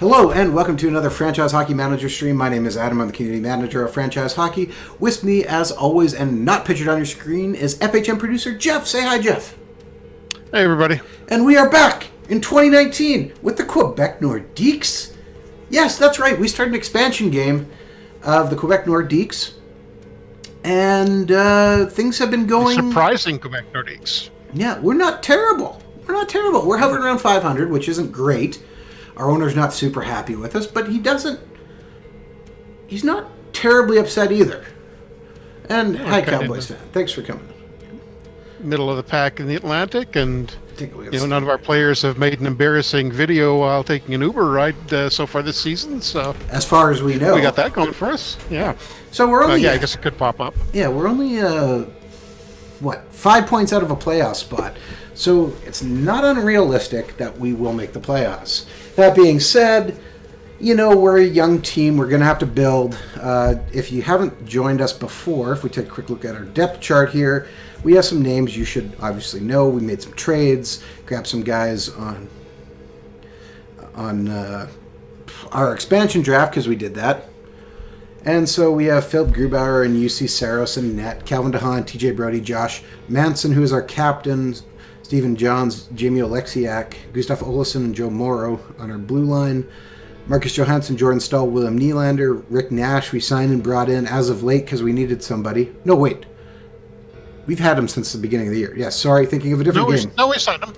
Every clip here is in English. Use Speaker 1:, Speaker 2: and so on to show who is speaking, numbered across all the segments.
Speaker 1: Hello and welcome to another Franchise Hockey Manager stream. My name is Adam. I'm the Community Manager of Franchise Hockey. With me, as always, and not pictured on your screen, is FHM producer Jeff. Say hi, Jeff.
Speaker 2: Hey, everybody.
Speaker 1: And we are back in 2019 with the Quebec Nordiques. Yes, that's right. We started an expansion game of the Quebec Nordiques. And things have been going...
Speaker 2: Surprising Quebec Nordiques.
Speaker 1: Yeah, we're not terrible. We're hovering around 500, which isn't great. Our owner's not super happy with us, but he's not terribly upset either. And hi, Cowboys fan. Thanks for coming.
Speaker 2: Middle of the pack in the Atlantic, and none of our players have made an embarrassing video while taking an Uber ride so far this season. So
Speaker 1: as far as we know,
Speaker 2: we got that going for us. Yeah.
Speaker 1: So we're only
Speaker 2: I guess it could pop up.
Speaker 1: Yeah, we're only 5 points out of a playoff spot. So it's not unrealistic that we will make the playoffs. That being said, we're a young team. We're going to have to build. If you haven't joined us before, if we take a quick look at our depth chart here, we have some names you should obviously know. We made some trades, grabbed some guys on our expansion draft because we did that. And so we have Philip Grubauer and UC Saros and net, Calvin DeHaan, TJ Brody, Josh Manson, who is our captain, Stephen Johns, Jamie Oleksiak, Gustav Olsson, and Joe Morrow on our blue line. Marcus Johansson, Jordan Stahl, William Nylander, Rick Nash we signed and brought in as of late because we needed somebody. No, wait. We've had him since the beginning of the year. Yeah, sorry, thinking of a different game.
Speaker 2: We signed him.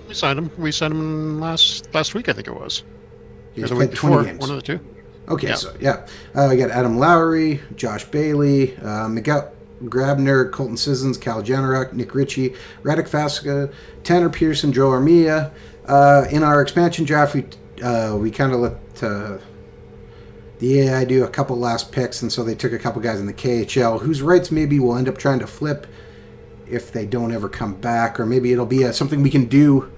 Speaker 2: We signed him last week, I think it was.
Speaker 1: He's played 20 games.
Speaker 2: One of the two.
Speaker 1: Okay, yeah. So, yeah. We got Adam Lowry, Josh Bailey, Miguel Grabner, Colton Sissons, Cal Janaruk, Nick Ritchie, Radek Fasca, Tanner Pearson, Joe Armia. In our expansion draft, we kind of let the AI do a couple last picks, and so they took a couple guys in the KHL whose rights maybe we'll end up trying to flip if they don't ever come back, or maybe it'll be something we can do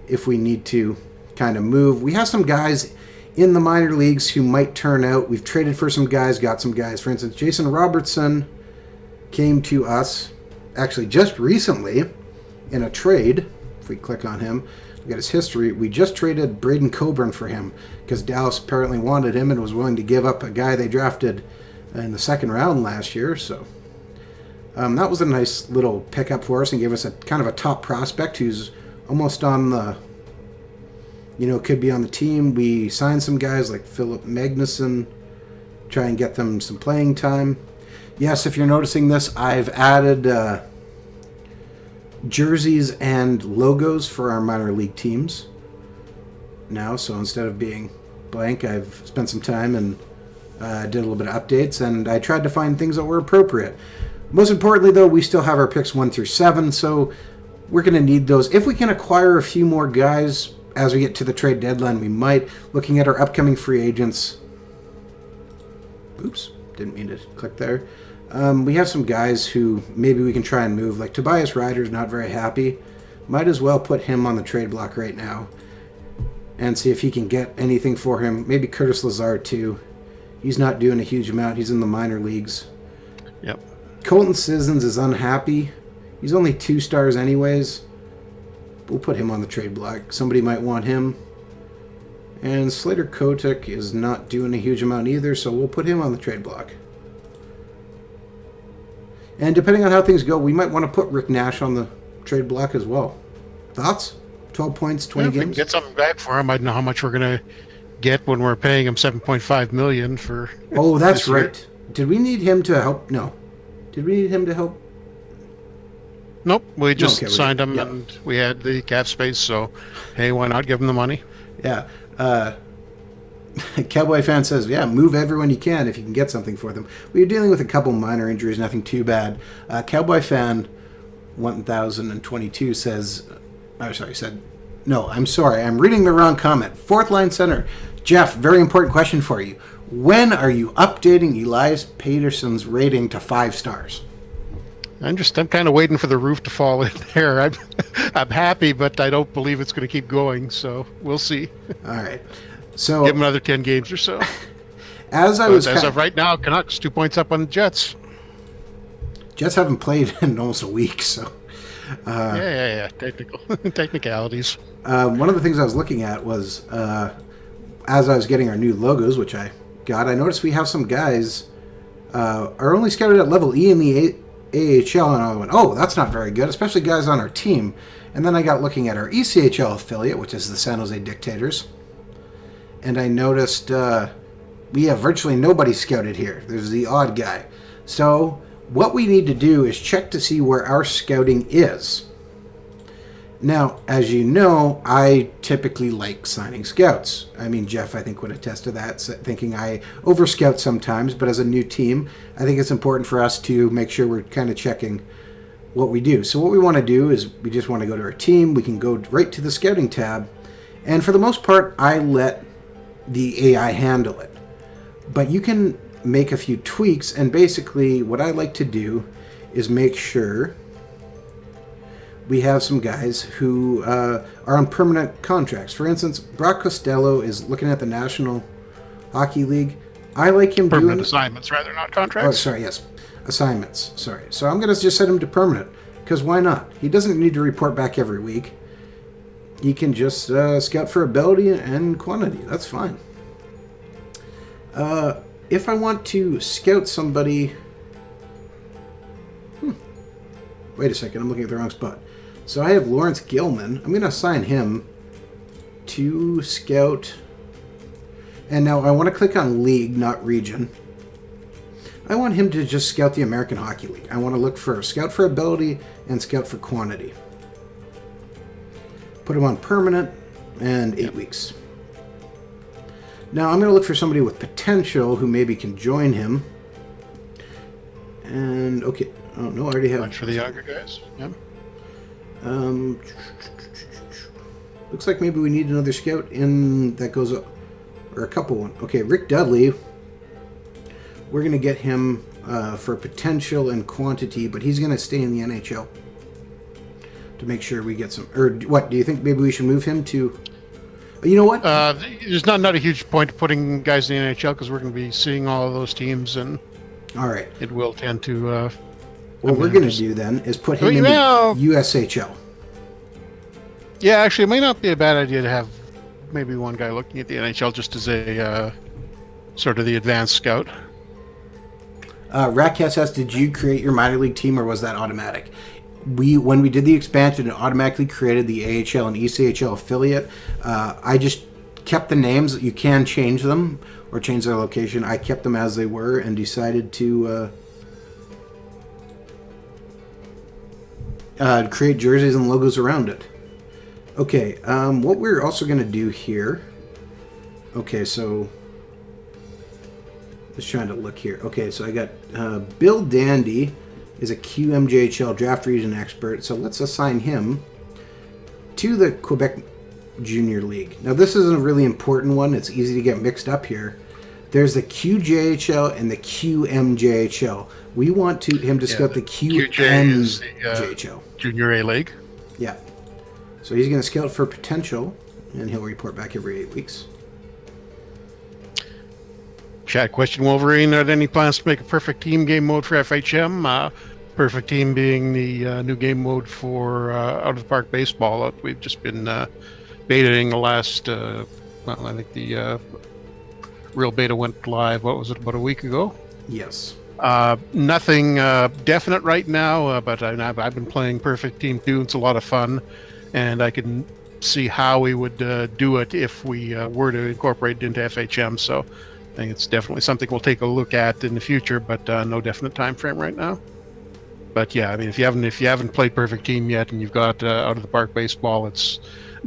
Speaker 1: if we need to kind of move. We have some guys in the minor leagues who might turn out. We've traded for some guys, got some guys. For instance, Jason Robertson came to us actually just recently in a trade. If we click on him, look at his history. We just traded Braden Coburn for him because Dallas apparently wanted him and was willing to give up a guy they drafted in the second round last year. So that was a nice little pickup for us and gave us a kind of a top prospect who's almost on the, could be on the team. We signed some guys like Philip Magnuson, try and get them some playing time. Yes, if you're noticing this, I've added jerseys and logos for our minor league teams now. So instead of being blank, I've spent some time and did a little bit of updates, and I tried to find things that were appropriate. Most importantly, though, we still have our picks 1 through 7, so we're going to need those. If we can acquire a few more guys as we get to the trade deadline, we might. Looking at our upcoming free agents. Oops, didn't mean to click there. We have some guys who maybe we can try and move. Like Tobias Ryder's not very happy. Might as well put him on the trade block right now and see if he can get anything for him. Maybe Curtis Lazard too. He's not doing a huge amount. He's in the minor leagues.
Speaker 2: Yep.
Speaker 1: Colton Sissons is unhappy. He's only 2 stars anyways. We'll put him on the trade block. Somebody might want him. And Slater Kotick is not doing a huge amount either, so we'll put him on the trade block. And depending on how things go, we might want to put Rick Nash on the trade block as well. Thoughts? 12 points, 20 games?
Speaker 2: If we can get something back for him, I don't know how much we're going to get when we're paying him $7.5 million for.
Speaker 1: Oh, that's right. Did we need him to help? No. Did we need him to help?
Speaker 2: Nope. We just signed him, and we had the cap space, so hey, why not give him the money?
Speaker 1: Yeah. Cowboy fan says, yeah, move everyone you can if you can get something for them. We are dealing with a couple minor injuries, nothing too bad. Cowboy fan 1022 says, I'm sorry, I'm reading the wrong comment. Fourth line center. Jeff, very important question for you. When are you updating Elias Peterson's rating to 5 stars?
Speaker 2: I'm kind of waiting for the roof to fall in there. I'm happy, but I don't believe it's going to keep going, so we'll see.
Speaker 1: All right. So
Speaker 2: give him another 10 games or so.
Speaker 1: As of
Speaker 2: right now, Canucks 2 points up on the Jets.
Speaker 1: Jets haven't played in almost a week, so.
Speaker 2: Technicalities.
Speaker 1: One of the things I was looking at was as I was getting our new logos, which I got, I noticed we have some guys are only scouted at level E in the AHL, and I went, oh, that's not very good, especially guys on our team. And then I got looking at our ECHL affiliate, which is the San Jose Dictators, and I noticed we have virtually nobody scouted here. There's the odd guy. So what we need to do is check to see where our scouting is. Now, as you know, I typically like signing scouts. I mean, Jeff, I think, would attest to that, thinking I over-scout sometimes, but as a new team, I think it's important for us to make sure we're kind of checking what we do. So what we want to do is we just want to go to our team. We can go right to the scouting tab, and for the most part, I let the AI handle it. But you can make a few tweaks, and basically what I like to do is make sure we have some guys who are on permanent contracts. For instance, Brock Costello is looking at the National Hockey League. I like him
Speaker 2: permanent
Speaker 1: doing
Speaker 2: assignments, rather, not contracts.
Speaker 1: Oh, sorry, yes, assignments. Sorry. So I'm going to just set him to permanent, because why not? He doesn't need to report back every week. He can just scout for ability and quantity. That's fine. If I want to scout somebody... Wait a second, I'm looking at the wrong spot. So I have Lawrence Gilman. I'm going to assign him to scout. And now I want to click on league, not region. I want him to just scout the American Hockey League. I want to look for scout for ability and scout for quantity. Put him on permanent and 8 weeks. Now I'm going to look for somebody with potential who maybe can join him. And okay, oh no, I already have.
Speaker 2: Much for the younger guys. Yeah.
Speaker 1: Looks like maybe we need another scout in that goes up, or a couple one. Okay, Rick Dudley. We're going to get him for potential and quantity, but he's going to stay in the NHL to make sure we get some. Or what? Do you think maybe we should move him to? You know what?
Speaker 2: There's not a huge point to putting guys in the NHL because we're going to be seeing all of those teams, and
Speaker 1: all right,
Speaker 2: it will tend to.
Speaker 1: What we're going to do then is put him in the USHL.
Speaker 2: Yeah, actually, it might not be a bad idea to have maybe one guy looking at the NHL just as a sort of the advanced scout.
Speaker 1: Rack did you create your minor league team, or was that automatic? When we did the expansion, it automatically created the AHL and ECHL affiliate. I just kept the names. You can change them or change their location. I kept them as they were and decided to create jerseys and logos around it. Okay, what we're also going to do here... Okay, so... Just trying to look here. Okay, so I got Bill Dandy is a QMJHL draft region expert, so let's assign him to the Quebec Junior League. Now, this is a really important one. It's easy to get mixed up here. There's the QJHL and the QMJHL. We want him to scout the QMJHL.
Speaker 2: Junior A League.
Speaker 1: Yeah. So he's going to scout for potential, and he'll report back every 8 weeks.
Speaker 2: Chat question, Wolverine, are there any plans to make a perfect team game mode for FHM? Perfect team being the new game mode for out of the park baseball that we've just been betaing the last, well, I think the real beta went live, what was it, about a week ago?
Speaker 1: Yes.
Speaker 2: Nothing definite right now, but I've been playing Perfect Team 2. It's a lot of fun, and I can see how we would do it if we were to incorporate it into FHM, so I think it's definitely something we'll take a look at in the future, but no definite time frame right now. But yeah, I mean, if you haven't played Perfect Team yet and you've got out of the park baseball, it's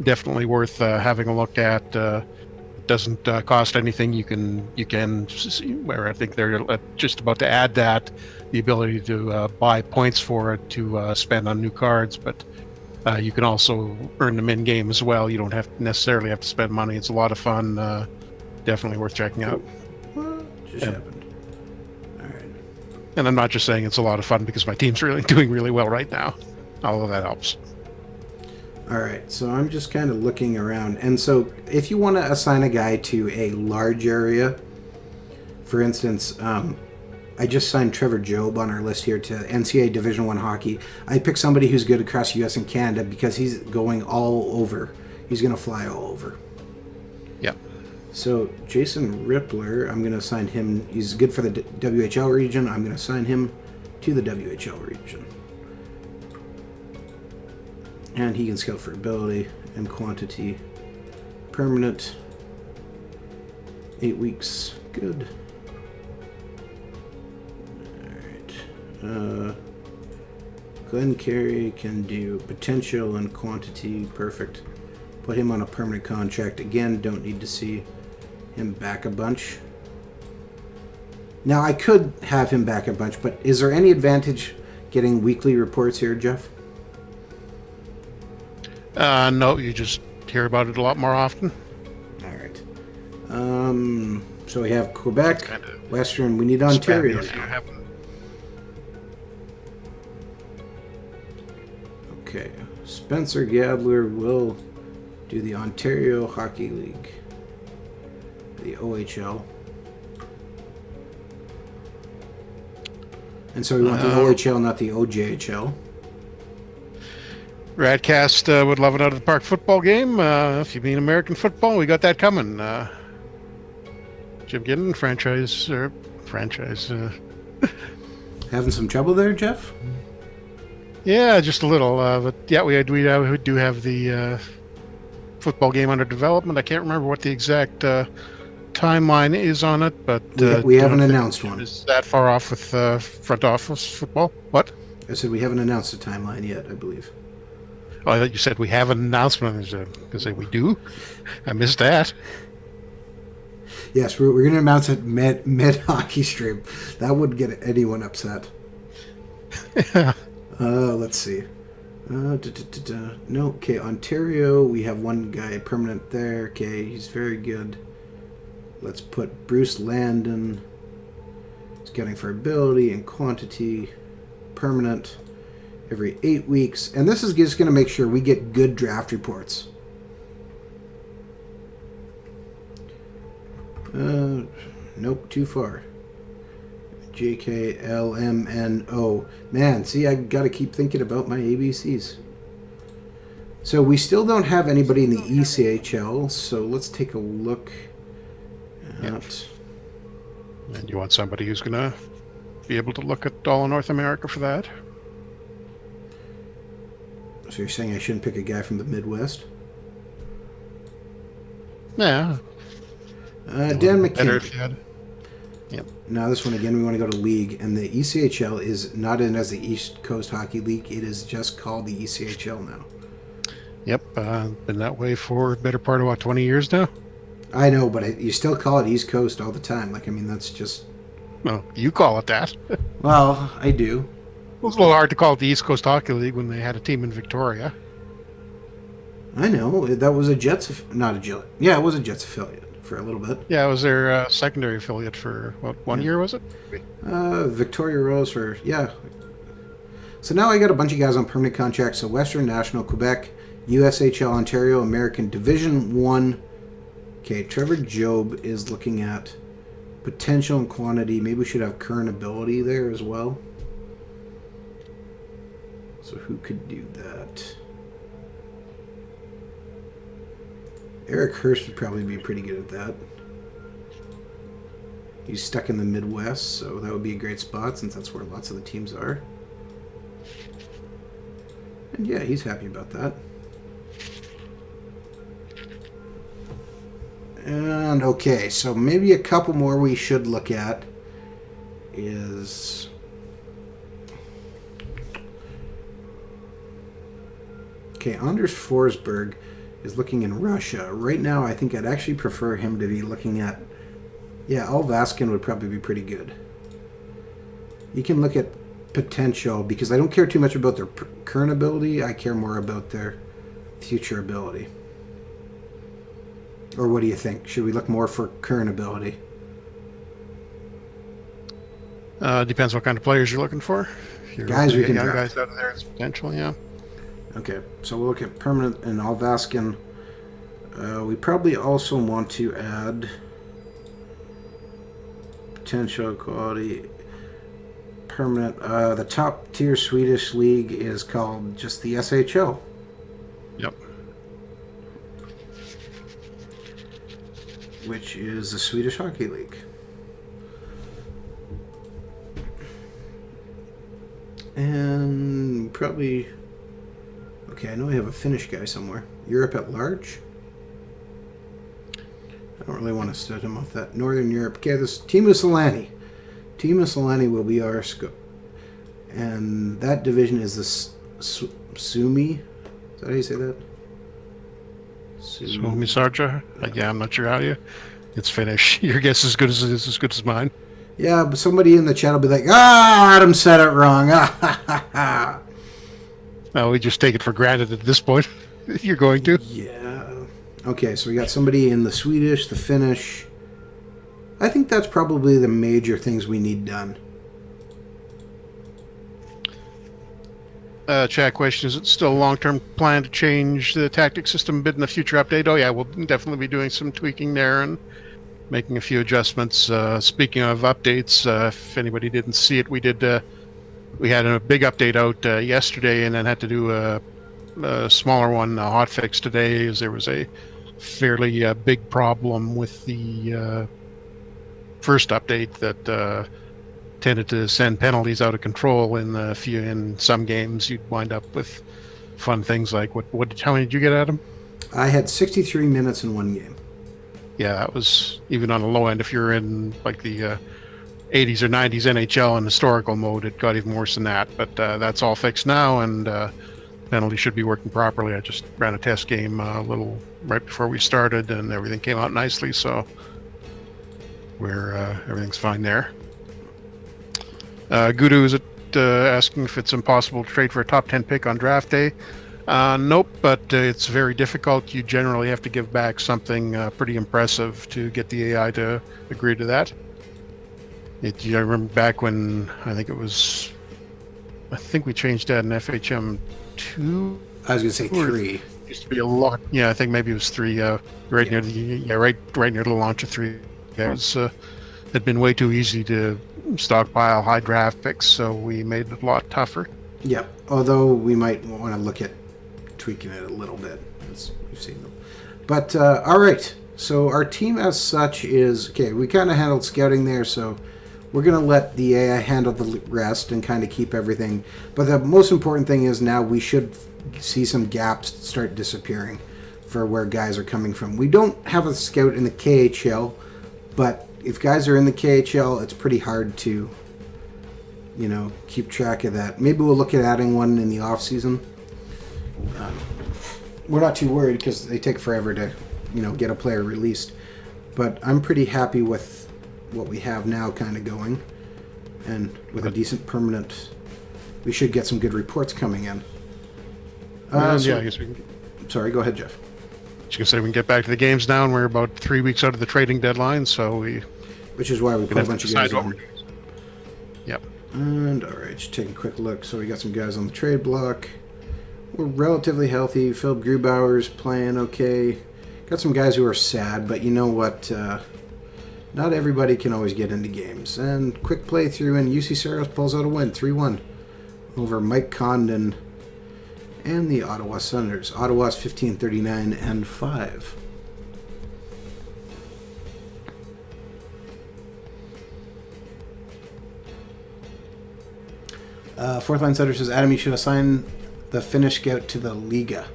Speaker 2: definitely worth having a look at. It doesn't cost anything. You can see where I think they're just about to add that, the ability to buy points for it to spend on new cards, but you can also earn them in game as well. You don't necessarily have to spend money. It's a lot of fun. Definitely worth checking out.
Speaker 1: What just happened? All right.
Speaker 2: And I'm not just saying it's a lot of fun because my team's really doing really well right now. Although that helps.
Speaker 1: All right, so I'm just kind of looking around. And so if you want to assign a guy to a large area, for instance, I just signed Trevor Jobe on our list here to NCAA Division I hockey. I picked somebody who's good across US and Canada because he's going all over. He's going to fly all over.
Speaker 2: Yeah.
Speaker 1: So Jason Rippler, I'm going to assign him. He's good for the WHL region. I'm going to assign him to the WHL region. And he can scout for ability and quantity. Permanent. 8 weeks. Good. Alright. Glenn Carey can do potential and quantity. Perfect. Put him on a permanent contract. Again, don't need to see him back a bunch. Now, I could have him back a bunch, but is there any advantage getting weekly reports here, Jeff?
Speaker 2: No, you just hear about it a lot more often.
Speaker 1: All right. So we have Quebec, Western. We need Ontario now. Okay. Spencer Gadler will do the Ontario Hockey League, the OHL. And so we want the OHL, not the OJHL.
Speaker 2: Radcast would love it out of the park football game. If you mean American football, we got that coming. Jim Giddens, franchise.
Speaker 1: Having some trouble there, Jeff?
Speaker 2: Yeah, just a little. But yeah, we do have the football game under development. I can't remember what the exact timeline is on it, but
Speaker 1: we haven't announced one.
Speaker 2: Is that far off with front office football? What?
Speaker 1: I said we haven't announced a timeline yet, I believe.
Speaker 2: Oh, I thought you said we have an announcement. I was going to say we do. I missed that.
Speaker 1: Yes, we're going to announce it mid hockey stream. That wouldn't get anyone upset. Let's see. No, okay, Ontario, we have one guy permanent there. Okay, he's very good. Let's put Bruce Landon. Scouting for ability and quantity. Permanent. Every 8 weeks. And this is just going to make sure we get good draft reports. Nope, too far. JKLMNO. Man, see, I got to keep thinking about my ABCs. So we still don't have anybody in the ECHL, so let's take a look at...
Speaker 2: And you want somebody who's going to be able to look at all of North America for that?
Speaker 1: So you're saying I shouldn't pick a guy from the Midwest?
Speaker 2: Yeah.
Speaker 1: Dan McKinney.
Speaker 2: Yep.
Speaker 1: Now this one again, we want to go to league, and the ECHL is not in as the East Coast Hockey League. It is just called the ECHL now.
Speaker 2: Yep, been that way for a better part of, 20 years now?
Speaker 1: I know, but you still call it East Coast all the time. Like, I mean, that's just...
Speaker 2: Well, you call it that.
Speaker 1: Well, I do.
Speaker 2: It was a little hard to call it the East Coast Hockey League when they had a team in Victoria.
Speaker 1: I know. That was a Jets... Not a Jets... Yeah, it was a Jets affiliate for a little bit.
Speaker 2: Yeah, it was their secondary affiliate for, what, 1 year, was it?
Speaker 1: Victoria Rose for... Yeah. So now I got a bunch of guys on permanent contracts. So Western, National, Quebec, USHL, Ontario, American, Division 1... Okay, Trevor Job is looking at potential and quantity. Maybe we should have current ability there as well. So who could do that? Eric Hurst would probably be pretty good at that. He's stuck in the Midwest, so that would be a great spot since that's where lots of the teams are. And yeah, he's happy about that. And okay, so maybe a couple more we should look at is... Okay, Anders Forsberg is looking in Russia. Right now, I think I'd actually prefer him to be looking at... Yeah, Alvaskin would probably be pretty good. You can look at potential, because I don't care too much about their current ability. I care more about their future ability. Or what do you think? Should we look more for current ability?
Speaker 2: Depends what kind of players you're looking for. If you're
Speaker 1: guys we can
Speaker 2: young
Speaker 1: draft.
Speaker 2: Guys out of there, it's potential, yeah.
Speaker 1: Okay, so we'll look at permanent and Alvaskin. We probably also want to add potential quality permanent. The top tier Swedish league is called just the SHL.
Speaker 2: Yep.
Speaker 1: which is the Swedish Hockey League. And probably... Okay, I know I have a Finnish guy somewhere. Europe at large? I don't really want to start him off that. Northern Europe. Okay, this Teemu Selanne. Teemu Selanne will be our scope. And that division is the Sumi. Is that how you say that?
Speaker 2: Suomi Sarja? Yeah, I'm not sure how you... It's Finnish. Your guess is as good as mine.
Speaker 1: Yeah, but somebody in the chat will be like, Adam said it wrong. Ah, ha, ha, ha.
Speaker 2: Well, we just take it for granted at this point. You're going to?
Speaker 1: Yeah. Okay, so we got somebody in the Swedish, the Finnish. I think that's probably the major things we need done.
Speaker 2: Chat question, is it still a long-term plan to change the tactic system a bit in the future update? Oh yeah, we'll definitely be doing some tweaking there and making a few adjustments. Speaking of updates, if anybody didn't see it, we had a big update out yesterday and then had to do a smaller one, a hotfix today, as there was a fairly big problem with the first update that tended to send penalties out of control in some games. You'd wind up with fun things like how many did you get, Adam?
Speaker 1: I had 63 minutes in one game.
Speaker 2: Yeah, that was even on the low end. If you're in like the 80s or 90s NHL in historical mode, it got even worse than that. But that's all fixed now, and penalty should be working properly. I just ran a test game a little right before we started, and everything came out nicely. So everything's fine there. Gudu is asking if it's impossible to trade for a top 10 pick on draft day. Nope, but it's very difficult. You generally have to give back something pretty impressive to get the AI to agree to that. I remember back when I think we changed that in FHM 2.
Speaker 1: I was going to say 3.
Speaker 2: It used to be a lot. Yeah, I think maybe it was 3. Right near the launch of 3. It was had been way too easy to stockpile high draft picks, so we made it a lot tougher.
Speaker 1: Yeah, although we might want to look at tweaking it a little bit, as we've seen them. But, all right, so our team as such is, okay, we kind of handled scouting there, so we're going to let the AI handle the rest and kind of keep everything. But the most important thing is now we should see some gaps start disappearing for where guys are coming from. We don't have a scout in the KHL, but if guys are in the KHL, it's pretty hard to, keep track of that. Maybe we'll look at adding one in the off season. We're not too worried because they take forever to, get a player released. But I'm pretty happy with what we have now kind of going. And with a decent permanent, we should get some good reports coming in.
Speaker 2: I guess we can...
Speaker 1: Sorry, go ahead, Jeff.
Speaker 2: You can say we can get back to the games now, and we're about 3 weeks out of the trading deadline, so
Speaker 1: which is why we put a bunch of guys on.
Speaker 2: Yep.
Speaker 1: And, all right, just take a quick look. So we got some guys on the trade block. We're relatively healthy. Philip Grubauer's playing okay. Got some guys who are sad, but you know what? Not everybody can always get into games. And quick playthrough, and UC Saros pulls out a win, 3-1 over Mike Condon and the Ottawa Senators. Ottawa's 15-39-5. Fourth line setter says, Adam, you should assign the Finnish scout to the Liga.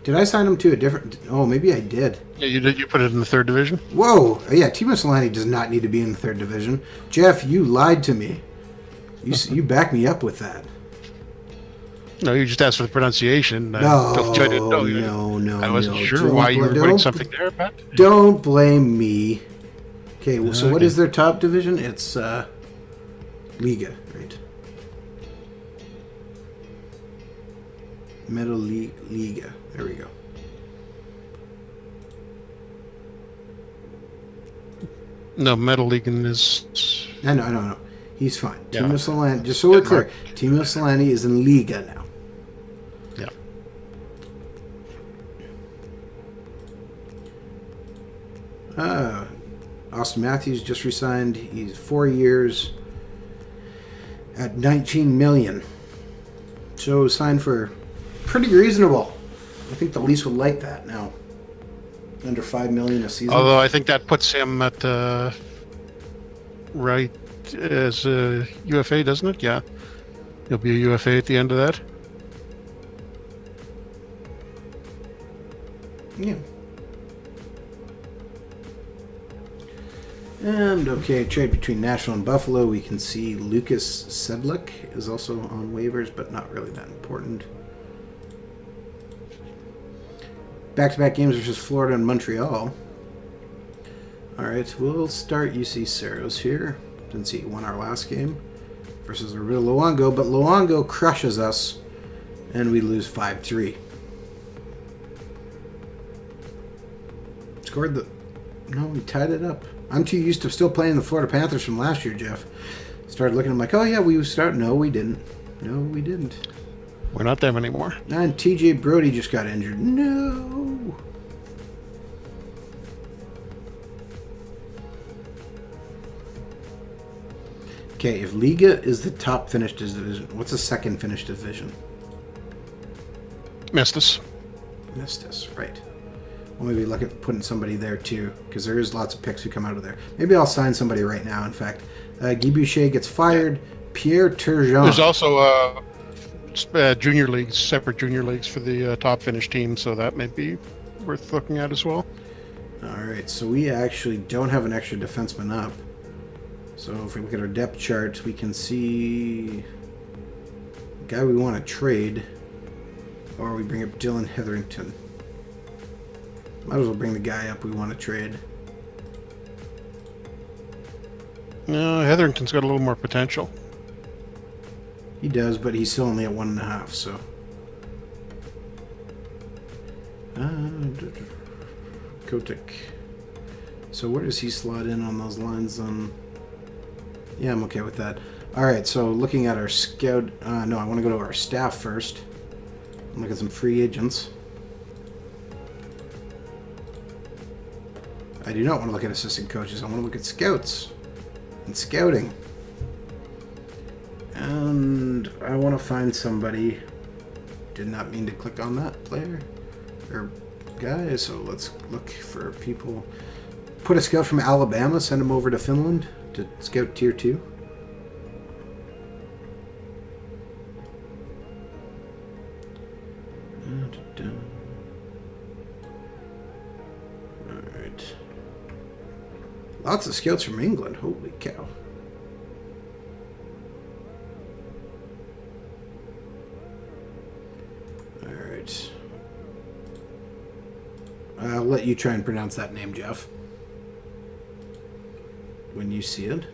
Speaker 1: Did I assign him to a different... Oh, maybe I did.
Speaker 2: Yeah, you did. You put it in the 3rd division?
Speaker 1: Whoa. Yeah, Teemu Selanne does not need to be in the 3rd division. Jeff, you lied to me. You backed me up with that.
Speaker 2: No, you just asked for the pronunciation.
Speaker 1: No.
Speaker 2: I wasn't sure why you were putting something there, Pat.
Speaker 1: Don't blame me. Okay, well, so what is their top division? It's Liga, right? Metal Liga. There we go.
Speaker 2: No, Metal League is...
Speaker 1: No. He's fine.
Speaker 2: Yeah.
Speaker 1: Teemu Selanne, just so we're clear, Teemu Selanne is in Liga now. Yeah. Austin Matthews just resigned. He's 4 years at $19 million. So signed for pretty reasonable. I think the lease would like that now. Under 5 million a season.
Speaker 2: Although I think that puts him at right as a UFA, doesn't it? Yeah, he'll be a UFA at the end of that.
Speaker 1: Yeah. And okay, trade between Nashville and Buffalo. We can see Lucas Sedlick is also on waivers, but not really that important. Back-to-back games versus Florida and Montreal. All right, we'll start UC Saros here, since he won our last game versus Roberto Luongo, but Luongo crushes us, and we lose 5-3. Scored the... No, we tied it up. I'm too used to still playing the Florida Panthers from last year, Jeff. Started looking at them like, oh yeah, we start. No, we didn't. No, we didn't.
Speaker 2: We're not them anymore.
Speaker 1: And TJ Brody just got injured. No. Okay, if Liga is the top finished division, what's the second finished division?
Speaker 2: Missed
Speaker 1: Mistus, right. Well, maybe look at putting somebody there too, because there is lots of picks who come out of there. Maybe I'll sign somebody right now. In fact, Guy Boucher gets fired. Pierre Turgeon.
Speaker 2: There's also junior leagues, separate junior leagues for the top finished team, so that may be worth looking at as well.
Speaker 1: All right, so we actually don't have an extra defenseman up. So if we look at our depth chart, we can see the guy we want to trade, or we bring up Dylan Hetherington. Might as well bring the guy up we want to trade.
Speaker 2: No, Hetherington's got a little more potential.
Speaker 1: He does, but he's still only at 1.5, so. Kotick. So where does he slot in on those lines? Yeah, I'm okay with that. All right, so looking at our scout. No, I want to go to our staff first. Look at some free agents. I do not want to look at assistant coaches. I want to look at scouts and scouting. And I want to find somebody. Did not mean to click on that player or guy, so let's look for people. Put a scout from Alabama, send him over to Finland to scout tier 2. Alright. Lots of scouts from England, holy cow. Alright. I'll let you try and pronounce that name, Jeff, when you see it.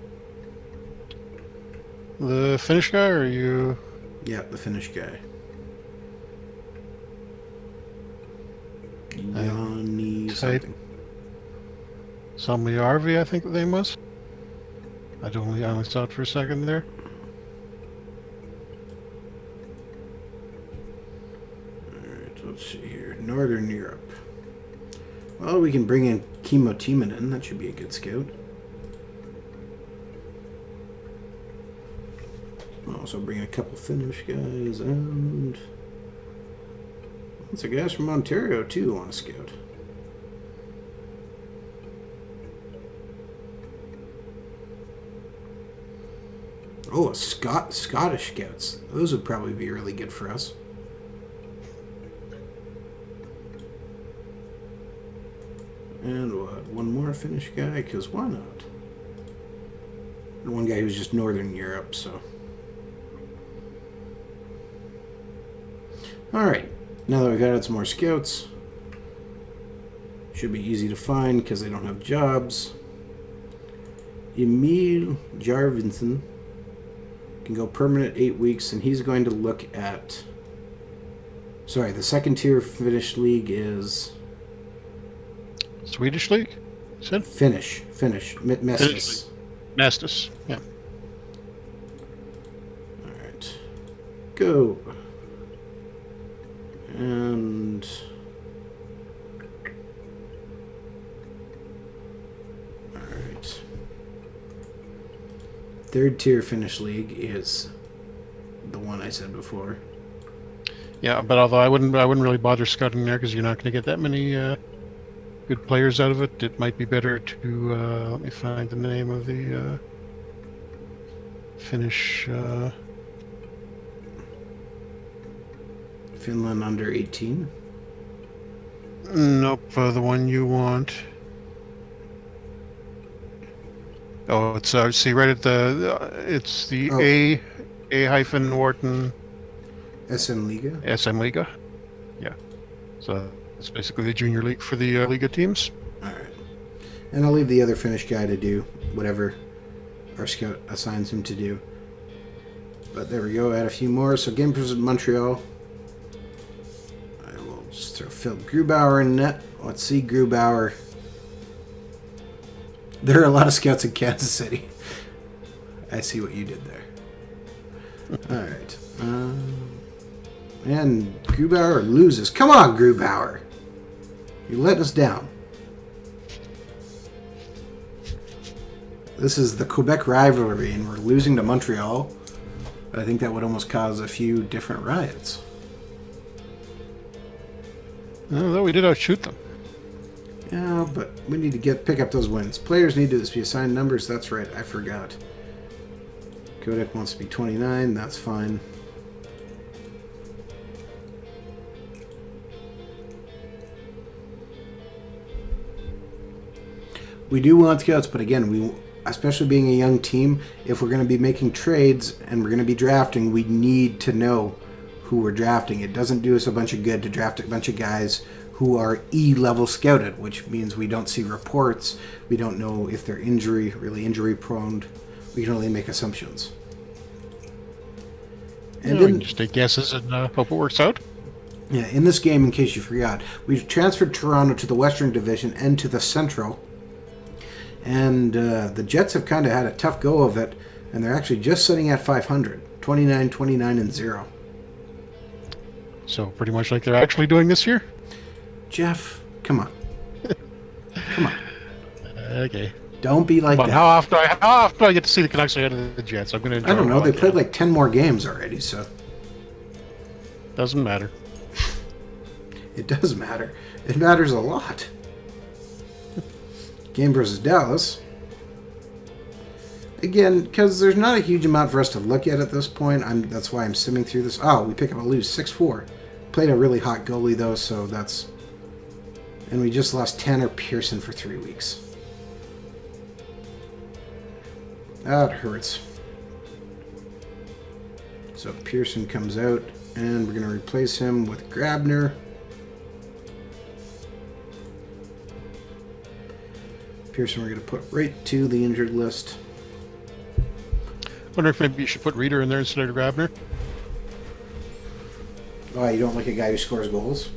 Speaker 2: The Finnish guy, or you?
Speaker 1: Yeah, the Finnish guy. Yanni something.
Speaker 2: Samujärvi, I think the name was. I only saw it for a second there.
Speaker 1: Alright, let's see here. Northern Europe. Well, we can bring in Kimmo Timonen. That should be a good scout. Also bring in a couple Finnish guys, and lots of guys from Ontario too on a scout. Oh, Scottish scouts. Those would probably be really good for us. And what? One more Finnish guy? Because why not? And one guy who's just Northern Europe, so. Alright. Now that we've added some more scouts, should be easy to find because they don't have jobs. Emil Jarvinson can go permanent 8 weeks, and he's going to look at... Sorry, the second tier Finnish league is...
Speaker 2: Swedish league? Said?
Speaker 1: Finnish. Mestis.
Speaker 2: Mestis, yeah.
Speaker 1: Alright. Go. And... Alright. Third tier Finnish league is the one I said before.
Speaker 2: Yeah, but although I wouldn't really bother scouting there because you're not going to get that many good players out of it. It might be better to let me find the name of the Finnish.
Speaker 1: Finland under 18.
Speaker 2: Nope, the one you want. Oh, it's see right at it's the
Speaker 1: Oh.
Speaker 2: A hyphen Wharton
Speaker 1: SM Liga.
Speaker 2: SM Liga. Yeah, so it's basically the junior league for the Liga teams.
Speaker 1: All right. And I'll leave the other Finnish guy to do whatever our scout assigns him to do. But there we go. Add a few more. So game versus Montreal. I will just throw Phil Grubauer in net. Let's see Grubauer. There are a lot of scouts in Kansas City. I see what you did there. All right. And Grubauer loses. Come on, Grubauer. You let us down. This is the Quebec rivalry, and we're losing to Montreal. I think that would almost cause a few different riots.
Speaker 2: Although we did outshoot them.
Speaker 1: Yeah, but we need to pick up those wins. Players need to be assigned numbers. That's right, I forgot. Kodak wants to be 29. That's fine. We do want scouts, but again, especially being a young team, if we're going to be making trades and we're going to be drafting, we need to know who we're drafting. It doesn't do us a bunch of good to draft a bunch of guys who are E-level scouted, which means we don't see reports. We don't know if they're really injury prone. We can only make assumptions.
Speaker 2: And we can just take guesses and hope it works out.
Speaker 1: Yeah, in this game, in case you forgot, we've transferred Toronto to the Western Division and to the Central. And the Jets have kind of had a tough go of it, and they're actually just sitting at 500, 29, 29, and 0.
Speaker 2: So pretty much like they're actually doing this year?
Speaker 1: Jeff, come on. Come on.
Speaker 2: Okay.
Speaker 1: Don't be like that.
Speaker 2: How often do I get to see the Canucks ahead of the Jets? I'm going to enjoy
Speaker 1: I don't know. They played
Speaker 2: like
Speaker 1: like 10 more games already, so.
Speaker 2: Doesn't matter.
Speaker 1: It does matter. It matters a lot. Game versus Dallas. Again, because there's not a huge amount for us to look at this point. That's why I'm simming through this. Oh, we pick up a lose, 6-4. Played a really hot goalie, though, so that's... And we just lost Tanner Pearson for 3 weeks. That hurts. So Pearson comes out, and we're going to replace him with Grabner. Pearson we're going to put right to the injured list.
Speaker 2: Wonder if maybe you should put Reeder in there instead of Grabner.
Speaker 1: Oh, you don't like a guy who scores goals?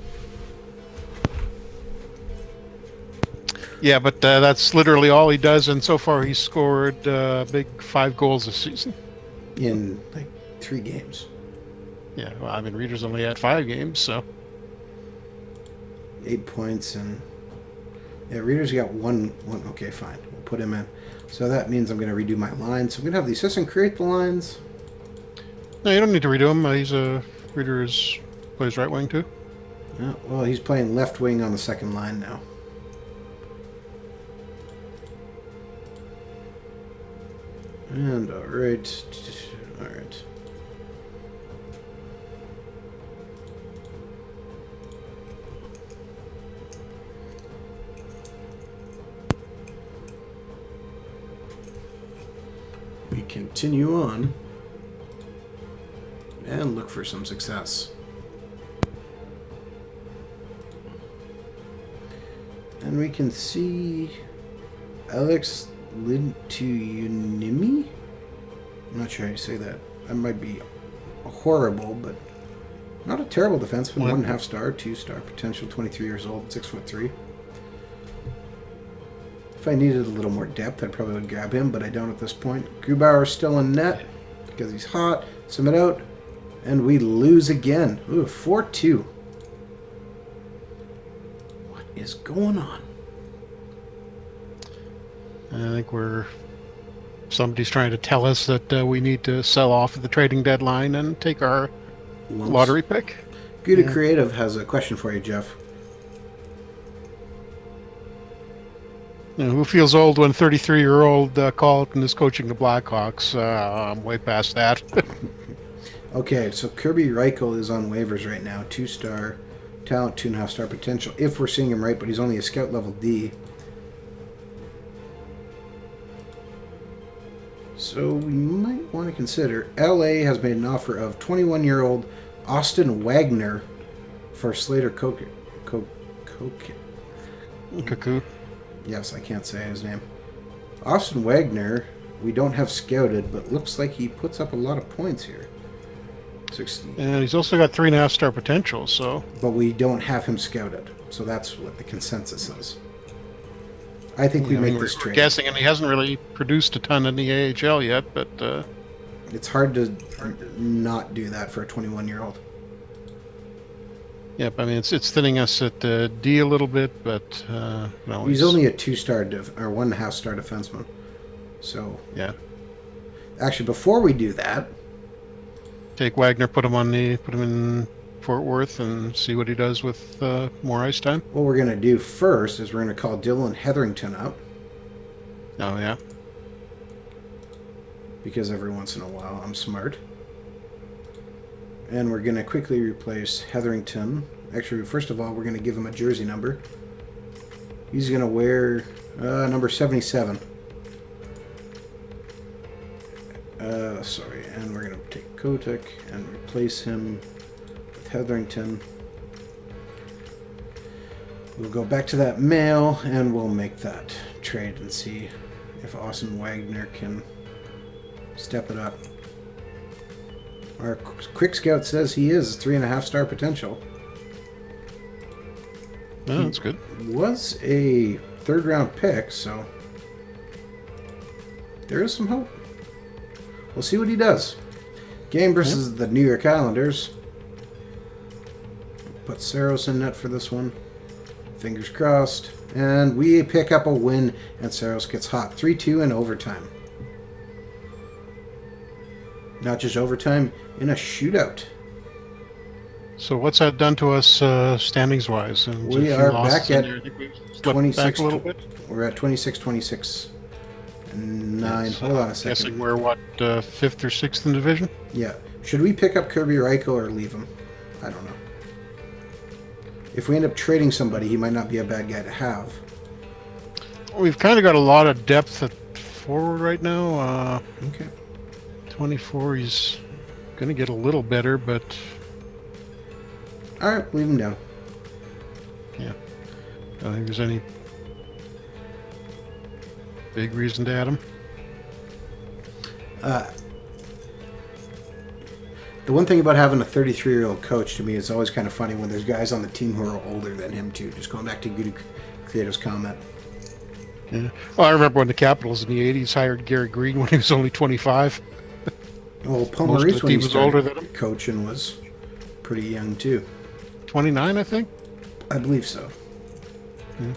Speaker 2: Yeah, but that's literally all he does, and so far he's scored big 5 goals this season.
Speaker 1: In, like, 3 games.
Speaker 2: Yeah, well, I mean, Reeder's only had 5 games, so...
Speaker 1: 8 points, and... Yeah, Reeder's got one. Okay, fine. We'll put him in. So that means I'm going to redo my lines. So I'm going to have the assistant create the lines.
Speaker 2: No, you don't need to redo him. Reeder plays right wing, too.
Speaker 1: Yeah, well, he's playing left wing on the second line now. And alright. Alright. We continue on and look for some success. And we can see Alex Lintuunimi. I'm not sure how you say that. That might be horrible, but not a terrible defenseman. 1.5 star, 2 star potential, 23 years old, 6'3". If I needed a little more depth, I probably would grab him, but I don't at this point. Grubauer is still in net because he's hot. Submit out, and we lose again. Ooh, 4-2. What is going on?
Speaker 2: I think somebody's trying to tell us that we need to sell off at the trading deadline and take our lottery pick.
Speaker 1: Gouda Creative has a question for you, Jeff.
Speaker 2: Who feels old when 33-year-old Colton is coaching the Blackhawks? I'm way past that.
Speaker 1: Okay, so Kirby Reichel is on waivers right now. 2-star talent, 2.5-star potential. If we're seeing him right, but he's only a scout level D. So we might want to consider. LA has made an offer of 21-year-old Austin Wagner for Slater Coke.
Speaker 2: Cuckoo.
Speaker 1: Yes, I can't say his name. Austin Wagner, we don't have scouted, but looks like he puts up a lot of points here. 60.
Speaker 2: And he's also got 3.5-star potential, so...
Speaker 1: But we don't have him scouted, so that's what the consensus is. I think we make this trade.
Speaker 2: Guessing, and he hasn't really produced a ton in the AHL yet, but...
Speaker 1: It's hard to not do that for a 21-year-old.
Speaker 2: Yep, I mean, it's thinning us at D a little bit, but... no,
Speaker 1: he's only a 2-star or 1.5-star defenseman. So...
Speaker 2: Yeah.
Speaker 1: Actually, before we do that...
Speaker 2: Take Wagner, put him in Fort Worth, and see what he does with more ice time.
Speaker 1: What we're going to do first is we're going to call Dylan Hetherington up.
Speaker 2: Oh, yeah.
Speaker 1: Because every once in a while I'm smart. And we're going to quickly replace Hetherington. Actually, first of all, we're going to give him a jersey number. He's going to wear number 77. Sorry, and we're going to take Kotek and replace him with Hetherington. We'll go back to that mail and we'll make that trade and see if Austin Wagner can step it up. Our quick scout says he is 3.5-star potential.
Speaker 2: Oh, that's good.
Speaker 1: Was a 3rd-round pick, so there is some hope. We'll see what he does. Game versus the New York Islanders. Put Saros in net for this one. Fingers crossed. And we pick up a win, and Saros gets hot. 3-2 in overtime. Not just overtime, in a shootout.
Speaker 2: So what's that done to us standings-wise? And
Speaker 1: We are back at
Speaker 2: 26.
Speaker 1: We're at 26-26. 9. Hold on a second.
Speaker 2: Guessing we're what, 5th or 6th in division?
Speaker 1: Yeah. Should we pick up Kirby Reichel or leave him? I don't know. If we end up trading somebody, he might not be a bad guy to have.
Speaker 2: We've kind of got a lot of depth at forward right now.
Speaker 1: Okay.
Speaker 2: 24, he's going to get a little better, but...
Speaker 1: All right, leave him down.
Speaker 2: Yeah. I don't think there's any big reason to add him.
Speaker 1: The one thing about having a 33-year-old coach, to me, is always kind of funny when there's guys on the team who are older than him, too. Just going back to Gudu Creative's comment.
Speaker 2: Yeah. Well, I remember when the Capitals in the 80s hired Gary Green when he was only 25.
Speaker 1: Well, Paul Maurice, when he
Speaker 2: was older than him.
Speaker 1: Coaching, was pretty young, too.
Speaker 2: 29, I think?
Speaker 1: I believe so.
Speaker 2: Yeah.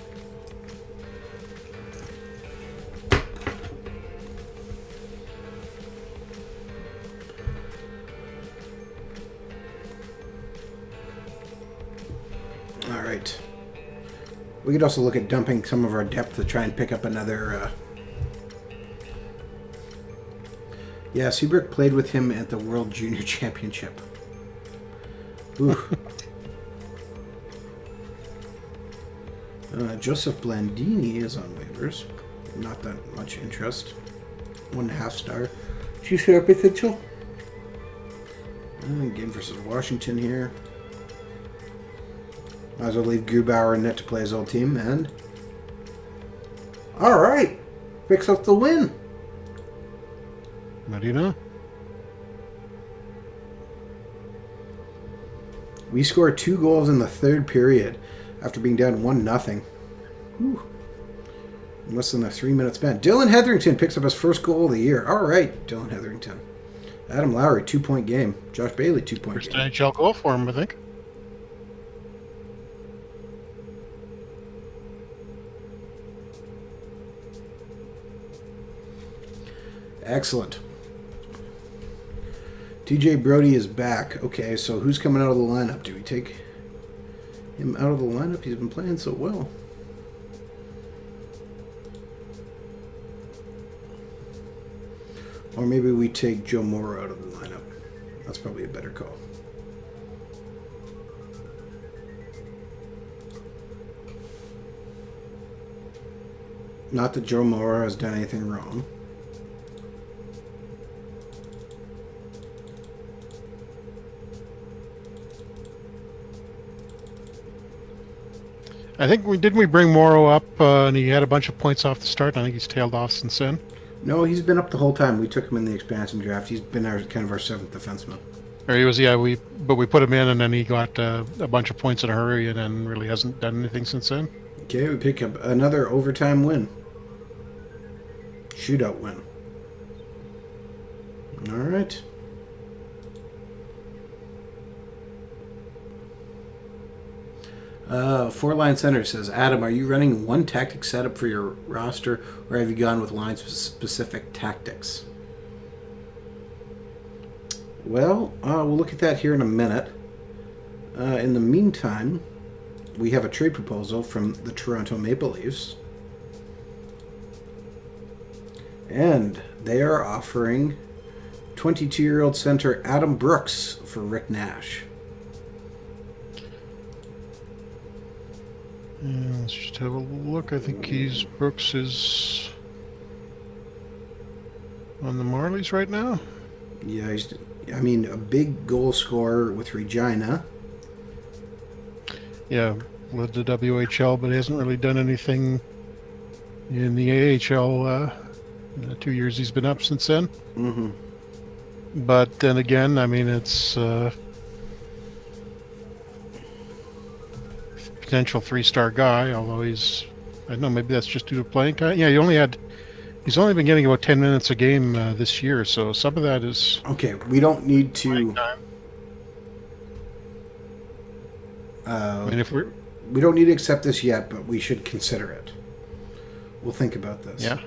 Speaker 1: All right. We could also look at dumping some of our depth to try and pick up another... Yeah, Seabrook played with him at the World Junior Championship. Ooh. Joseph Blandini is on waivers. Not that much interest. 1.5 star. 2-star potential. Game versus Washington here. Might as well leave Grubauer in net to play his old team, and... Alright! Picks up the win!
Speaker 2: What do you know?
Speaker 1: We scored 2 goals in the 3rd period after being down 1-0. Whew. In less than a 3-minute span. Dylan Hetherington picks up his first goal of the year. Alright, Dylan Hetherington. Adam Lowry, 2-point game. Josh Bailey, 2-point
Speaker 2: First
Speaker 1: game.
Speaker 2: NHL goal for him, I think.
Speaker 1: Excellent. TJ Brody is back. Okay, so who's coming out of the lineup? Do we take him out of the lineup? He's been playing so well. Or maybe we take Joe Morrow out of the lineup. That's probably a better call. Not that Joe Morrow has done anything wrong.
Speaker 2: I think didn't we bring Morrow up and he had a bunch of points off the start. I think he's tailed off since then.
Speaker 1: No, he's been up the whole time. We took him in the expansion draft. He's been kind of our seventh defenseman.
Speaker 2: Or he was, yeah. We put him in and then he got a bunch of points in a hurry and then really hasn't done anything since then.
Speaker 1: Okay, we pick up another overtime win. Shootout win. All right. Four Line Center says, Adam, are you running one tactic setup for your roster, or have you gone with line-specific tactics? Well, we'll look at that here in a minute. In the meantime, we have a trade proposal from the Toronto Maple Leafs. And they are offering 22-year-old center Adam Brooks for Rick Nash.
Speaker 2: Yeah, let's just have a look. I think Brooks is on the Marlies right now.
Speaker 1: Yeah, a big goal scorer with Regina.
Speaker 2: Yeah, led the WHL, but hasn't really done anything in the AHL. The 2 years he's been up since then.
Speaker 1: Mm-hmm.
Speaker 2: But then again, it's potential 3-star guy, although I don't know, maybe that's just due to playing time. Yeah, he's only been getting about 10 minutes a game this year, so some of that is
Speaker 1: okay. We don't need to. We don't need to accept this yet, but we should consider it. We'll think about this.
Speaker 2: Yeah.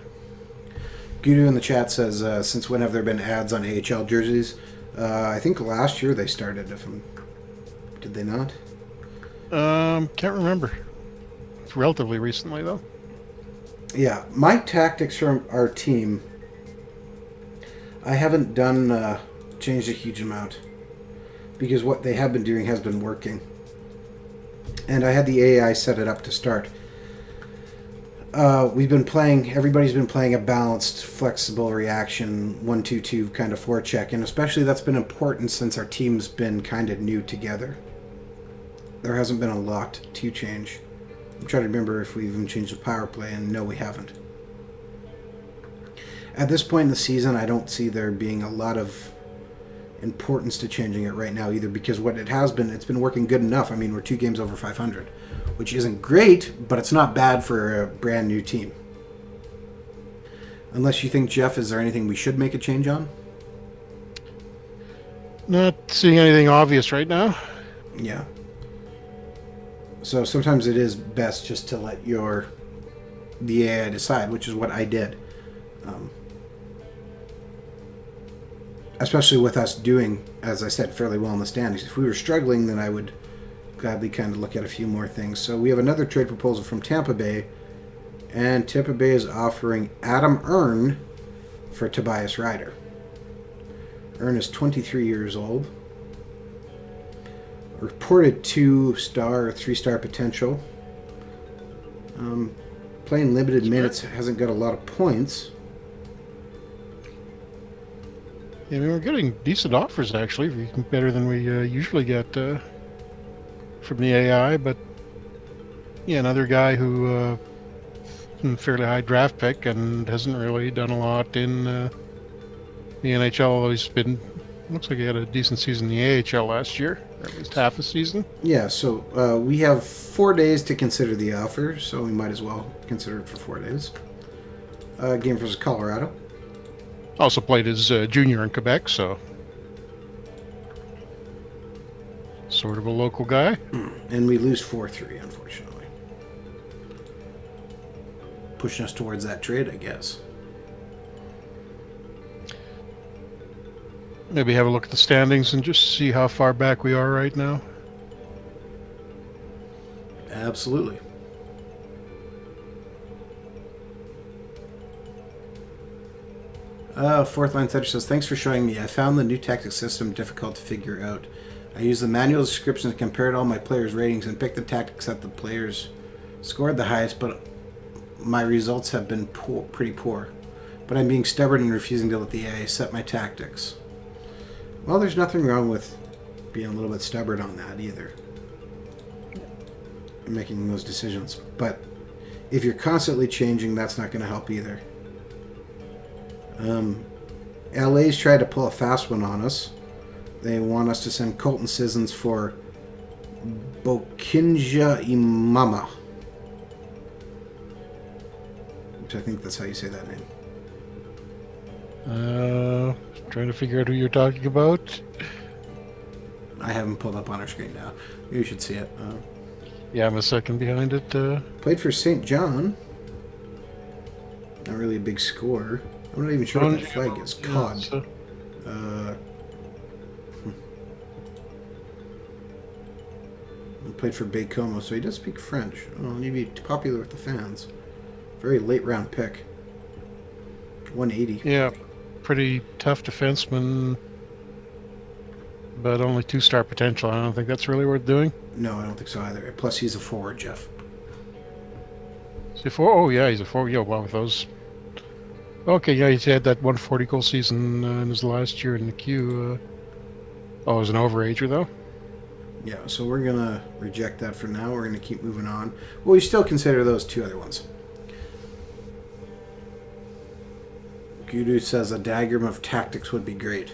Speaker 1: Gudu in the chat says, since when have there been ads on AHL jerseys? I think last year they started. Did they not?
Speaker 2: Can't remember. It's relatively recently, though.
Speaker 1: Yeah, my tactics from our team, I haven't changed a huge amount, because what they have been doing has been working. And I had the AI set it up to start. Everybody's been playing a balanced, flexible reaction, 1-2-2 kind of forecheck, and especially that's been important since our team's been kind of new together. There hasn't been a lot to change. I'm trying to remember if we even changed the power play, and no, we haven't. At this point in the season, I don't see there being a lot of importance to changing it right now either, because what it has been, it's been working good enough. We're 2 games over 500, which isn't great, but it's not bad for a brand new team. Unless you think, Jeff, is there anything we should make a change on?
Speaker 2: Not seeing anything obvious right now.
Speaker 1: Yeah. So sometimes it is best just to let the AI decide, which is what I did. Especially with us doing, as I said, fairly well in the standings. If we were struggling, then I would gladly kind of look at a few more things. So we have another trade proposal from Tampa Bay, and Tampa Bay is offering Adam Earn for Tobias Ryder. Earn is 23 years old. Reported 2-star or 3-star potential. Playing limited minutes, hasn't got a lot of points.
Speaker 2: Yeah, we're getting decent offers, actually, better than we usually get from the AI, but yeah, another guy who fairly high draft pick and hasn't really done a lot in the NHL, although looks like he had a decent season in the AHL last year, or at least half a season.
Speaker 1: Yeah, so we have 4 days to consider the offer, so we might as well consider it for 4 days. Game versus Colorado.
Speaker 2: Also played his junior in Quebec, so sort of a local guy.
Speaker 1: And we lose 4-3, unfortunately. Pushing us towards that trade, I guess.
Speaker 2: Maybe have a look at the standings and just see how far back we are right now.
Speaker 1: Absolutely. Fourth line Tether says, thanks for showing me. I found the new tactic system difficult to figure out. I used the manual description to compare all my players' ratings and picked the tactics that the players scored the highest, but my results have been pretty poor. But I'm being stubborn and refusing to let the AI set my tactics. Well, there's nothing wrong with being a little bit stubborn on that either. Making those decisions. But if you're constantly changing, that's not going to help either. LA's tried to pull a fast one on us. They want us to send Colton Sissons for Bokinja Imama. Which I think that's how you say that name.
Speaker 2: Trying to figure out who you're talking about.
Speaker 1: I haven't pulled up on our screen now. You should see it.
Speaker 2: Yeah, I'm a second behind it.
Speaker 1: Played for St. John. Not really a big score. I'm not even sure what that flag is. COD. Played for Baie-Comeau, so he does speak French. Oh, maybe popular with the fans. Very late round pick. 180.
Speaker 2: Yeah, pretty tough defenseman, but only 2-star potential. I don't think that's really worth doing.
Speaker 1: No, I don't think so either. Plus, he's a forward, Jeff.
Speaker 2: Is he oh, yeah, he's a forward. Yeah, well, with those. Okay, yeah, he's had that 140 goal season in his last year in the queue. Oh, as an overager, though?
Speaker 1: Yeah, so we're going to reject that for now. We're going to keep moving on. Well, we still consider those two other ones. Gudu says a diagram of tactics would be great.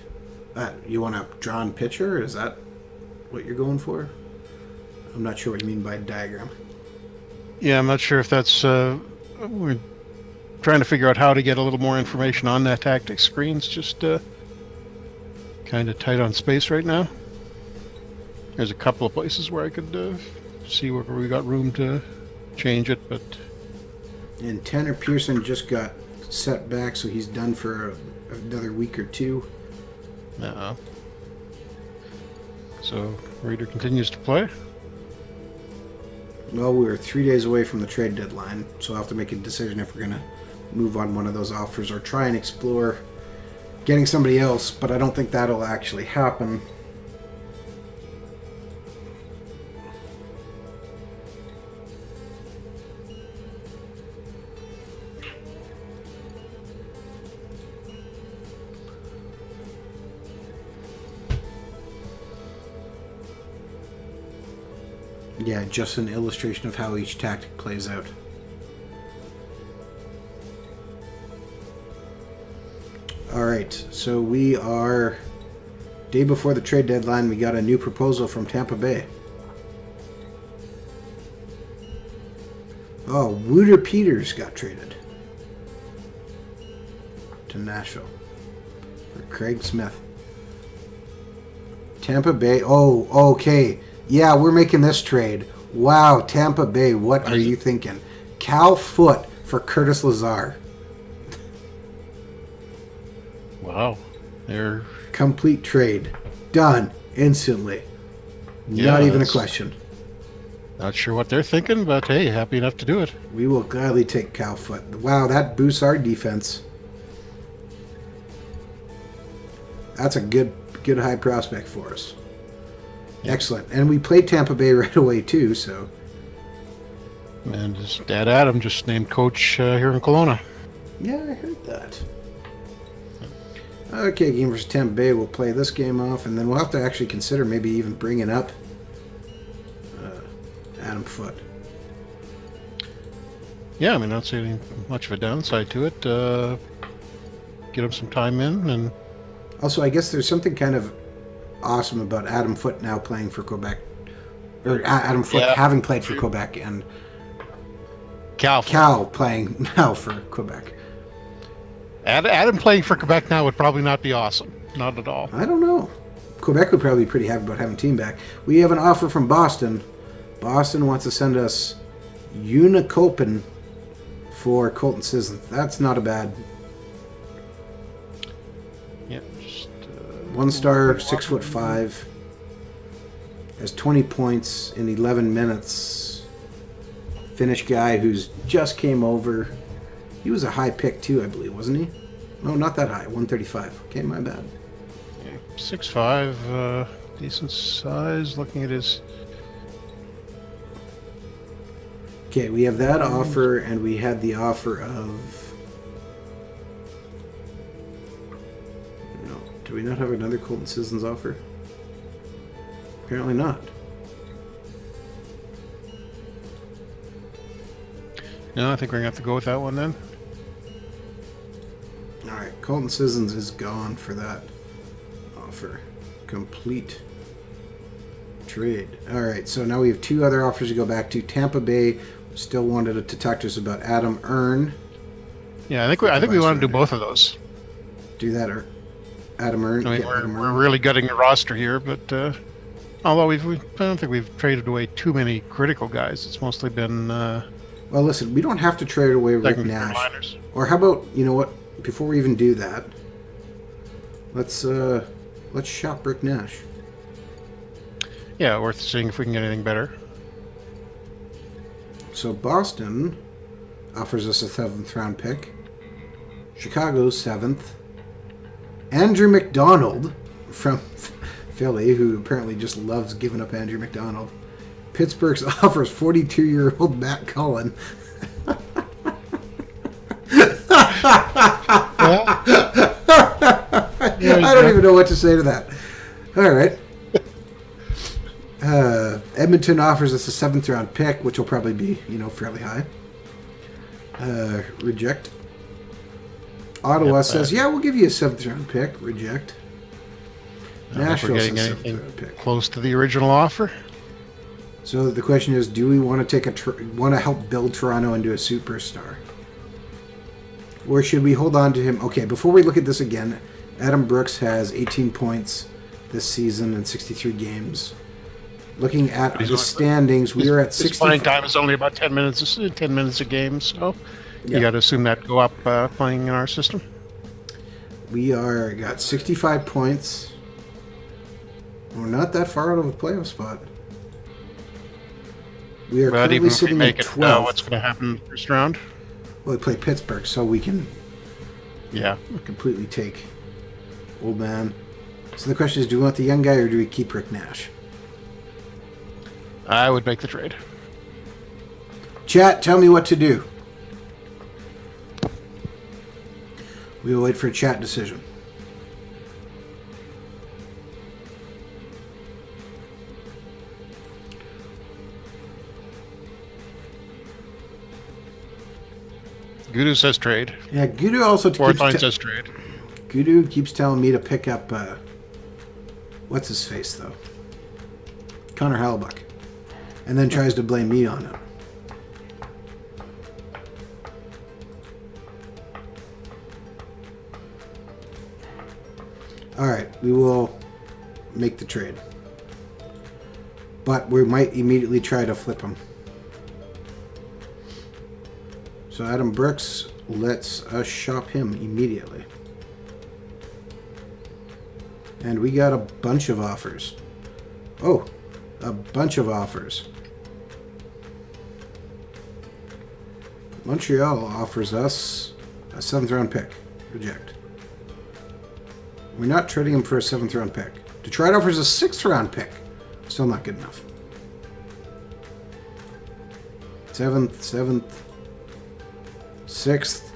Speaker 1: You want a drawn picture? Is that what you're going for? I'm not sure what you mean by diagram.
Speaker 2: Yeah, I'm not sure if that's... we're trying to figure out how to get a little more information on that tactics screen's just kind of tight on space right now. There's a couple of places where I could see where we got room to change it, but...
Speaker 1: And Tanner Pearson just got set back, so he's done for another week or two.
Speaker 2: So, Reader continues to play.
Speaker 1: Well, we're 3 days away from the trade deadline, so I'll have to make a decision if we're going to move on one of those offers or try and explore getting somebody else, but I don't think that'll actually happen. Yeah, just an illustration of how each tactic plays out. Alright, so we are... Day before the trade deadline, we got a new proposal from Tampa Bay. Oh, Wouter Peters got traded to Nashville for Craig Smith. Tampa Bay... Oh, okay. Yeah, we're making this trade. Wow, Tampa Bay, what are you thinking? Cal Foote for Curtis Lazar.
Speaker 2: Wow. They're...
Speaker 1: Complete trade. Done. Instantly.
Speaker 2: Yeah,
Speaker 1: Not even a question.
Speaker 2: Not sure what they're thinking, but hey, happy enough to do it.
Speaker 1: We will gladly take Cal Foote. Wow, that boosts our defense. That's a good high prospect for us. Yep. Excellent. And we played Tampa Bay right away, too, so...
Speaker 2: And his dad, Adam, just named coach here in Kelowna.
Speaker 1: Yeah, I heard that. Okay, game versus Tampa Bay. We'll play this game off, and then we'll have to actually consider maybe even bringing up Adam Foote.
Speaker 2: Yeah, I mean, I don't see any much of a downside to it. Get him some time in, and...
Speaker 1: Also, I guess there's something kind of awesome about Adam Foote now playing for Quebec, or Adam Foote having played for Quebec, and Cal playing now for Quebec.
Speaker 2: Adam playing for Quebec now would probably not be awesome. Not at all.
Speaker 1: I don't know. Quebec would probably be pretty happy about having team back. We have an offer from Boston. Boston wants to send us Unicopen for Colton Sissons. That's not a bad.
Speaker 2: Yeah, just
Speaker 1: 1 star, 6'5", has 20 points in 11 minutes. Finnish guy who's just came over. He was a high pick too, I believe, wasn't he? Oh, not that high. 135. Okay, my bad.
Speaker 2: 6'5", decent size. Looking at his.
Speaker 1: Okay, we have that offer, and we had the offer of. No, do we not have another Colton Citizens offer? Apparently not.
Speaker 2: No, I think we're gonna have to go with that one then.
Speaker 1: All right, Colton Citizens is gone for that offer. Complete trade. All right, so now we have two other offers to go back to. Tampa Bay still wanted to talk to us about Adam Earn.
Speaker 2: Yeah, I think we want to do both of those.
Speaker 1: Do that, or Adam Earn.
Speaker 2: I mean, we're really gutting the roster here, but although I don't think we've traded away too many critical guys. It's mostly been.
Speaker 1: Well, listen, we don't have to trade away Rick Nash.
Speaker 2: Liners.
Speaker 1: Or how about, you know what? Before we even do that, let's shop Rick Nash.
Speaker 2: Yeah, worth seeing if we can get anything better.
Speaker 1: So Boston offers us a 7th round pick. Chicago 7th. Andrew McDonald from Philly, who apparently just loves giving up Andrew McDonald. Pittsburgh's offers 42-year-old Matt Cullen. I don't even know what to say to that. All right. Edmonton offers us a 7th round pick, which will probably be, fairly high. Reject. Ottawa says, yeah, we'll give you a 7th round pick. Reject. Nashville says 7th round pick.
Speaker 2: Close to the original offer.
Speaker 1: So the question is, do we want to want to help build Toronto into a superstar? Or should we hold on to him? Okay, before we look at this again, Adam Brooks has 18 points this season in 63 games. Looking at the standings, we are at 60.
Speaker 2: His playing time is only about 10 minutes a game, so you got to assume that go up playing in our system.
Speaker 1: We got 65 points. We're not that far out of a playoff spot. We are currently sitting at 12.
Speaker 2: What's going to happen in the first round?
Speaker 1: Well, we play Pittsburgh, so we can completely take old man. So the question is, do we want the young guy or do we keep Rick Nash?
Speaker 2: I would make the trade.
Speaker 1: Chat, tell me what to do. We will wait for a chat decision.
Speaker 2: Gudu says trade.
Speaker 1: Yeah, Gudu also
Speaker 2: says trade.
Speaker 1: Gudu keeps telling me to pick up what's his face though? Connor Hellbuck. And then tries to blame me on it. Alright, we will make the trade. But we might immediately try to flip him. So Adam Brooks lets us shop him immediately. And we got a bunch of offers. Oh, a bunch of offers. Montreal offers us a 7th round pick. Reject. We're not trading him for a 7th round pick. Detroit offers a 6th round pick. Still not good enough. 7th. 6th.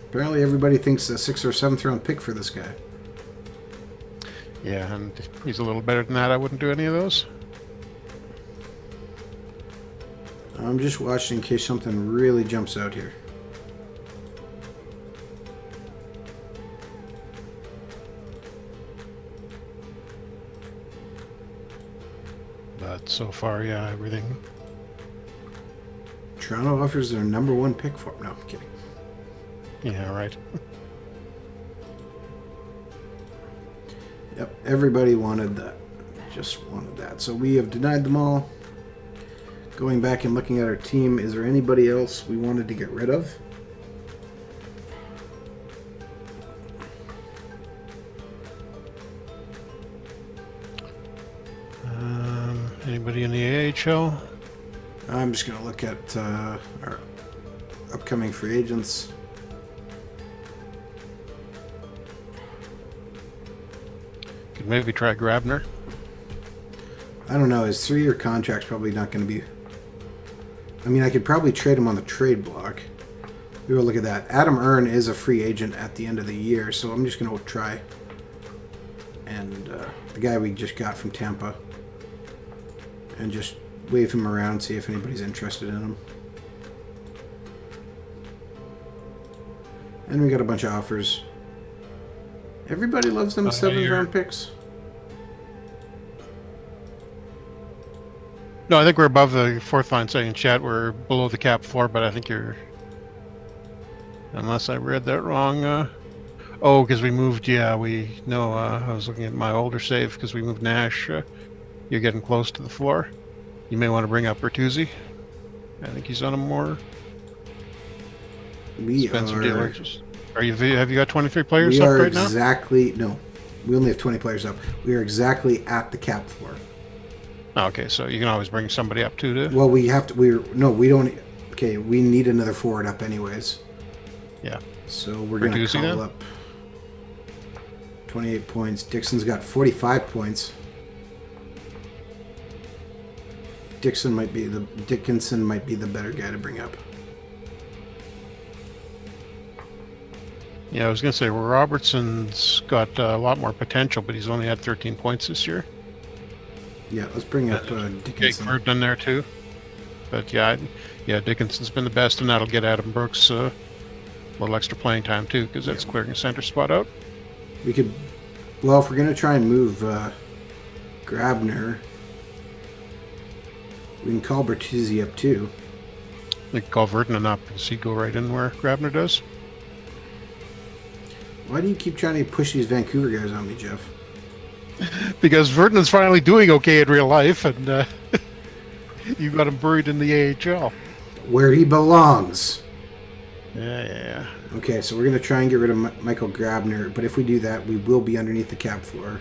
Speaker 1: Apparently everybody thinks a 6th or 7th round pick for this guy.
Speaker 2: Yeah, and he's a little better than that. I wouldn't do any of those.
Speaker 1: I'm just watching in case something really jumps out here.
Speaker 2: But so far, yeah, everything.
Speaker 1: Toronto offers their number 1 pick for him. No, I'm kidding.
Speaker 2: Yeah, right.
Speaker 1: Yep, everybody wanted that. Just wanted that. So we have denied them all. Going back and looking at our team, is there anybody else we wanted to get rid of?
Speaker 2: Anybody in the AHL?
Speaker 1: I'm just going to look at our upcoming free agents.
Speaker 2: Could maybe try Grabner.
Speaker 1: I don't know. His 3-year contract's probably not going to be... I mean, I could probably trade him on the trade block. We will look at that. Adam Earn is a free agent at the end of the year, so I'm just going to try. And the guy we just got from Tampa. And just wave him around, see if anybody's interested in him. And we got a bunch of offers. Everybody loves them 7th-round picks.
Speaker 2: No, I think we're above the fourth line saying in chat we're below the cap floor, but I think you're... Unless I read that wrong. Oh, because we moved, yeah, we... No, I was looking at my older save because we moved Nash. You're getting close to the floor. You may want to bring up Bertuzzi. I think he's on a more... Spencer dealers. Have you got 23 players up right now?
Speaker 1: No. We only have 20 players up. We are exactly at the cap floor.
Speaker 2: Oh, okay, so you can always bring somebody up too,
Speaker 1: Well, we have to... we don't... Okay, we need another forward up anyways.
Speaker 2: Yeah.
Speaker 1: So we're going to call up 28 points. Dixon's got 45 points. Dickinson might be the better guy to bring up.
Speaker 2: Yeah, I was going to say, Robertson's got a lot more potential, but he's only had 13 points this year.
Speaker 1: Yeah, let's bring up Dickinson.
Speaker 2: Jake in there too. But yeah, Dickinson's been the best, and that'll get Adam Brooks a little extra playing time too, because that's clearing a center spot out.
Speaker 1: We could, well, if we're going to try and move Grabner, we can call Bertuzzi up too.
Speaker 2: We can call Vertanen up and see go right in where Grabner does.
Speaker 1: Why do you keep trying to push these Vancouver guys on me, Jeff?
Speaker 2: Because Vertanen's finally doing okay in real life, and you got him buried in the AHL.
Speaker 1: Where he belongs.
Speaker 2: Yeah.
Speaker 1: Okay, so we're going to try and get rid of Michael Grabner, but if we do that, we will be underneath the cap floor.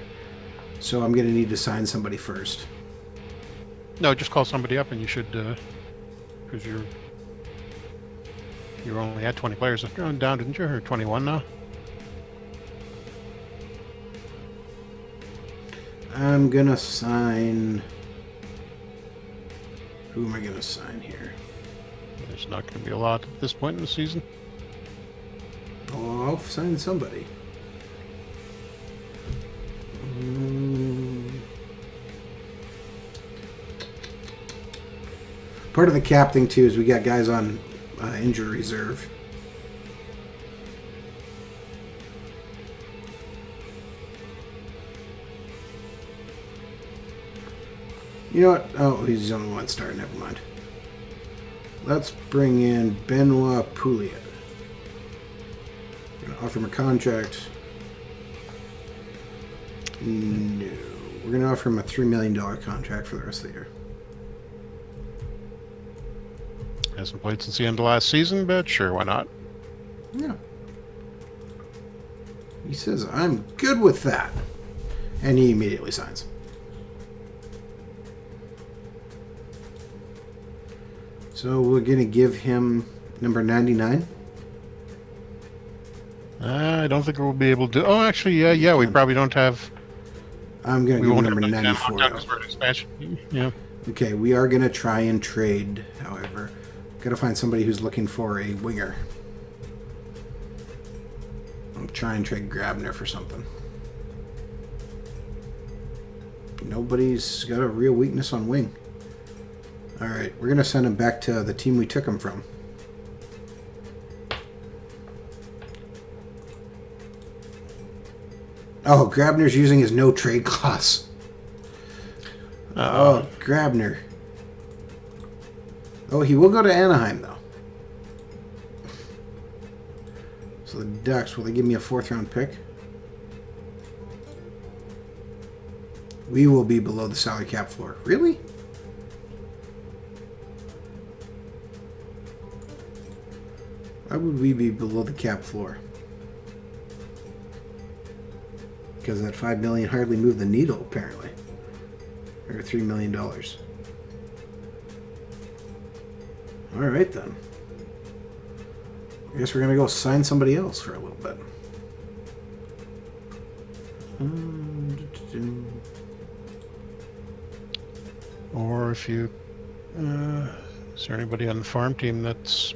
Speaker 1: So I'm going to need to sign somebody first.
Speaker 2: No, just call somebody up and you should, because you're only at 20 players. You're going down, didn't you? Or 21 now?
Speaker 1: I'm going to sign... Who am I going to sign here?
Speaker 2: There's not going to be a lot at this point in the season.
Speaker 1: Oh, I'll sign somebody. Part of the cap thing, too, is we got guys on injury reserve. You know what? Oh, he's the only one starting. Never mind. Let's bring in Benoit Pouliot. We're going to offer him a contract. No. We're going to offer him a $3 million contract for the rest of the year.
Speaker 2: Hasn't played since the end of last season, but sure, why not?
Speaker 1: Yeah. He says, I'm good with that. And he immediately signs. So we're going to give him number 99.
Speaker 2: I don't think we'll be able to. Oh, actually, yeah, we probably don't have.
Speaker 1: I'm going to give him number 94.
Speaker 2: Yeah.
Speaker 1: Okay, we are going to try and trade, however. Got to find somebody who's looking for a winger. I'll try and trade Grabner for something. Nobody's got a real weakness on wing. Alright, we're going to send him back to the team we took him from. Oh, Grabner's using his no trade clause. Oh, Grabner. Oh, he will go to Anaheim, though. So the Ducks, will they give me a 4th-round pick? We will be below the salary cap floor. Really? Why would we be below the cap floor? Because that $5 million hardly moved the needle, apparently. Or $3 million. Alright then. I guess we're going to go sign somebody else for a little bit.
Speaker 2: Or if you... is there anybody on the farm team that's...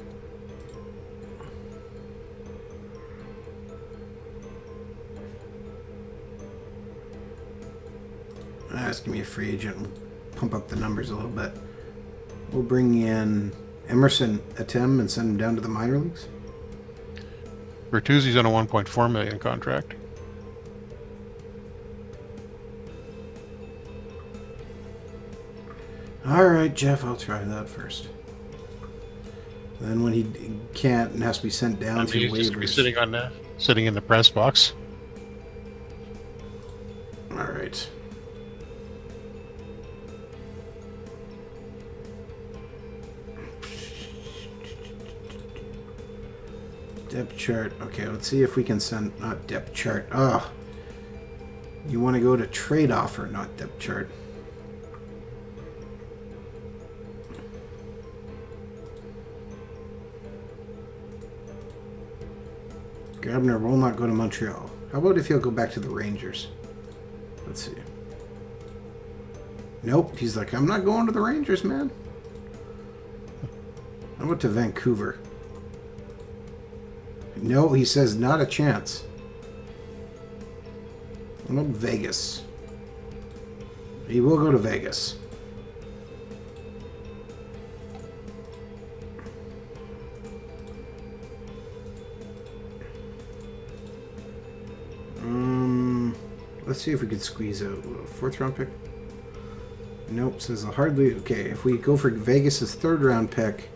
Speaker 1: Ask me a free agent and pump up the numbers a little bit. We'll bring in Emerson Atem and send him down to the minor leagues.
Speaker 2: Bertuzzi's on a 1.4 million contract.
Speaker 1: All right, Jeff, I'll try that first. Then when he can't and has to be sent down through
Speaker 2: He's just gonna be
Speaker 1: waivers.
Speaker 2: sitting in the press box.
Speaker 1: All right. Depth chart. Okay, let's see if we can send... Not depth chart. Oh. You want to go to trade offer, not depth chart. Grabner will not go to Montreal. How about if he'll go back to the Rangers? Let's see. Nope. He's like, I'm not going to the Rangers, man. How about to Vancouver? No, he says not a chance. How about Vegas? He will go to Vegas. Let's see if we could squeeze out a fourth round pick. Nope, says hardly. Okay, if we go for Vegas's third round pick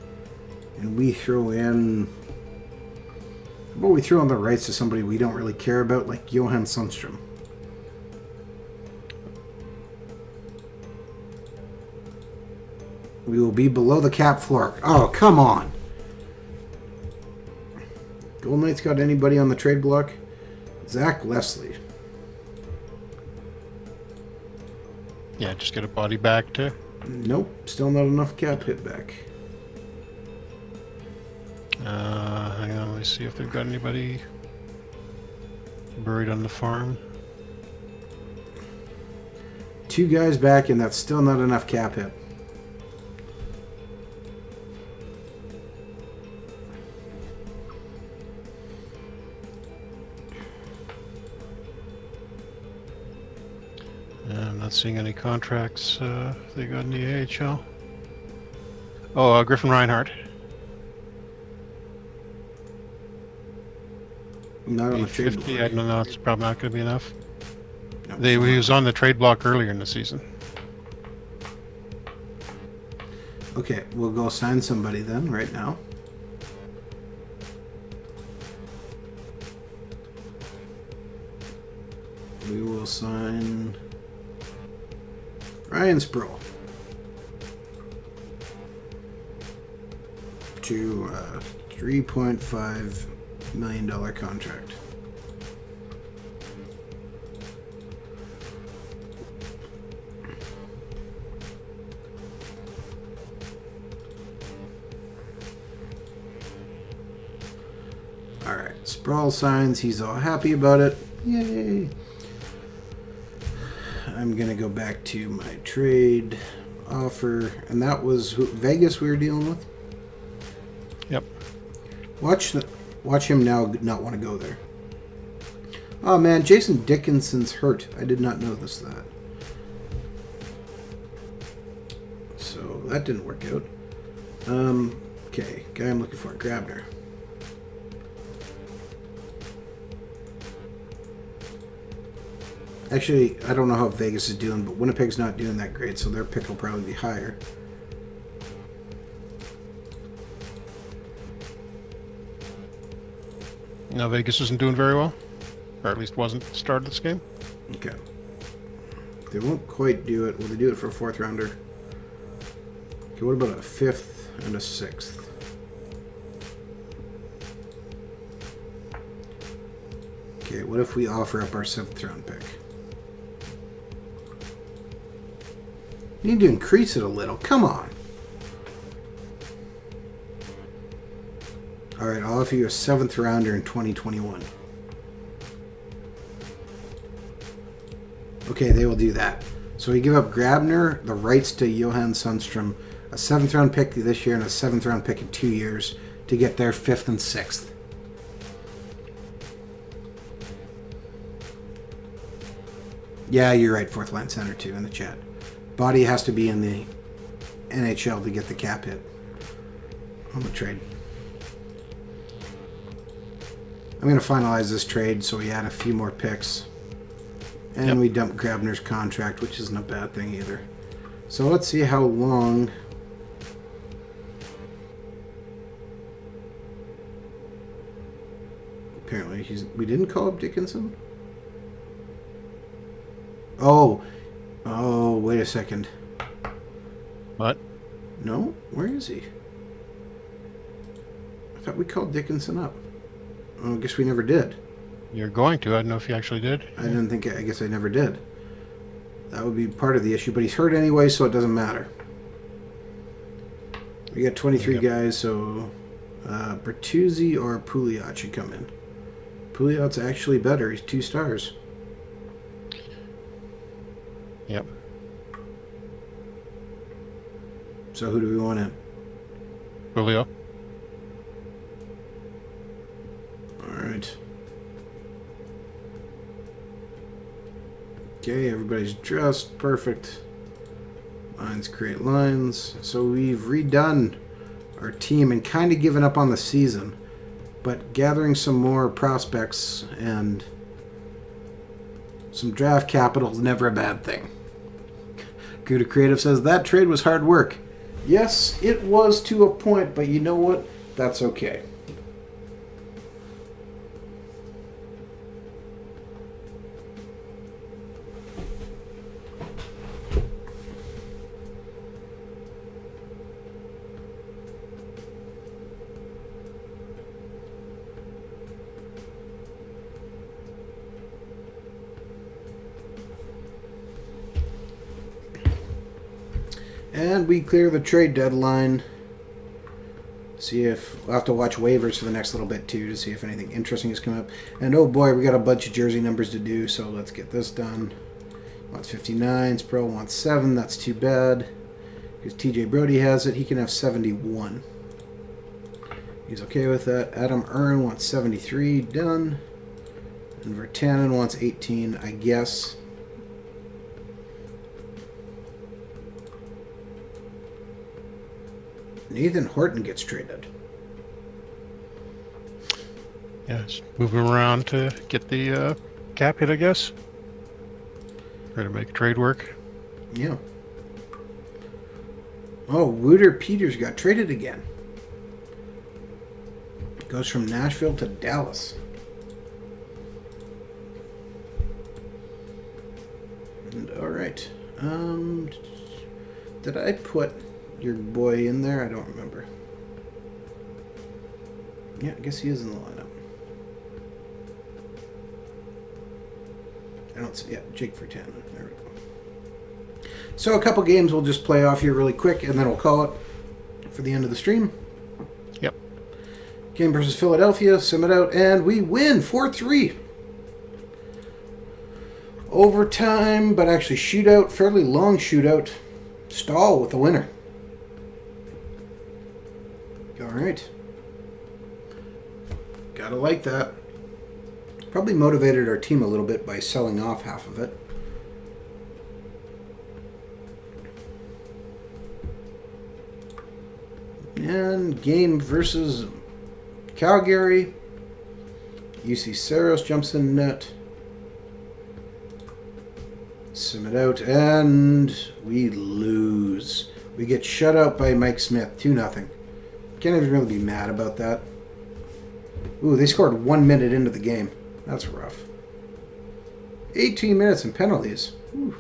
Speaker 1: and we throw in... How about we throw on the rights to somebody we don't really care about, like Johan Sundstrom? We will be below the cap floor. Oh, come on. Golden Knights got anybody on the trade block? Zach Leslie.
Speaker 2: Yeah, just get a body back to...
Speaker 1: Nope, still not enough cap hit back.
Speaker 2: Hang on, let me see if they've got anybody buried on the farm.
Speaker 1: 2 guys back, and that's still not enough cap hit.
Speaker 2: I'm not seeing any contracts they got in the AHL. Oh, Griffin Reinhardt.
Speaker 1: Not on the trade
Speaker 2: 50.
Speaker 1: block.
Speaker 2: I don't know. It's probably not going to be enough.
Speaker 1: No,
Speaker 2: He was on the trade block earlier in the season.
Speaker 1: Okay, we'll go sign somebody then, right now. We will sign Ryan Sproul to a $3.5 million contract. Alright, Sproul signs. He's all happy about it. Yay! I'm going to go back to my trade offer. And that was Vegas we were dealing with?
Speaker 2: Yep.
Speaker 1: Watch him now not want to go there. Oh man, Jason Dickinson's hurt. I did not know that. So that didn't work out. Okay, guy I'm looking for, Grabner. Actually, I don't know how Vegas is doing, but Winnipeg's not doing that great, so their pick will probably be higher.
Speaker 2: No, Vegas isn't doing very well. Or at least wasn't at the start of this game.
Speaker 1: Okay. They won't quite do it. Will they do it for a 4th rounder? Okay, what about a 5th and a 6th? Okay, what if we offer up our 7th round pick? You need to increase it a little. Come on. Alright, I'll offer you a 7th rounder in 2021. Okay, they will do that. So we give up Grabner, the rights to Johan Sundstrom, a 7th round pick this year and a 7th round pick in 2 years to get their 5th and 6th. Yeah, you're right. 4th line center too in the chat. Body has to be in the NHL to get the cap hit on the trade. I'm going to finalize this trade so we add a few more picks. And we dump Grabner's contract, which isn't a bad thing either. So let's see how long... Apparently we didn't call up Dickinson? Oh, wait a second.
Speaker 2: What?
Speaker 1: No? Where is he? I thought we called Dickinson up. Oh, I guess we never did.
Speaker 2: You're going to. I don't know if you actually did.
Speaker 1: I guess I never did. That would be part of the issue, but he's hurt anyway, so it doesn't matter. We got 23 guys, so Bertuzzi or Pouliot should come in. Pouliot's actually better. He's 2 stars.
Speaker 2: Yep.
Speaker 1: So who do we want in?
Speaker 2: Julio.
Speaker 1: All right. Okay, everybody's dressed. Perfect. Lines create lines. So we've redone our team and kind of given up on the season. But gathering some more prospects and some draft capital is never a bad thing. Gouda Creative says, that trade was hard work. Yes, it was to a point, but you know what? That's okay. And we clear the trade deadline. See if we'll have to watch waivers for the next little bit too to see if anything interesting has come up. And oh boy, we got a bunch of jersey numbers to do, so let's get this done. Wants 59s, Pro wants 7, that's too bad. Because TJ Brody has it, he can have 71. He's okay with that. Adam Earn wants 73, done. And Vertanen wants 18, I guess. Nathan Horton gets traded.
Speaker 2: Yeah, just moving around to get the cap hit, I guess. Try to make trade work.
Speaker 1: Yeah. Oh, Wouter Peters got traded again. Goes from Nashville to Dallas. And all right. Did I put your boy in there? I don't remember. Yeah, I guess he is in the lineup. I don't see. Yeah, Jake Vertanen. There we go. So a couple games we'll just play off here really quick, and then we'll call it for the end of the stream.
Speaker 2: Yep.
Speaker 1: Game versus Philadelphia. Sim it out, and we win 4-3. Overtime, but actually shootout. Fairly long shootout. Stahl with the winner. All right. Gotta like that. Probably motivated our team a little bit by selling off half of it. And game versus Calgary. UC Saros jumps in net. Sim it out, and we lose. We get shut out by Mike Smith, 2-0. Can't even really be mad about that. Ooh, they scored 1 minute into the game. That's rough. 18 minutes and penalties. Ooh.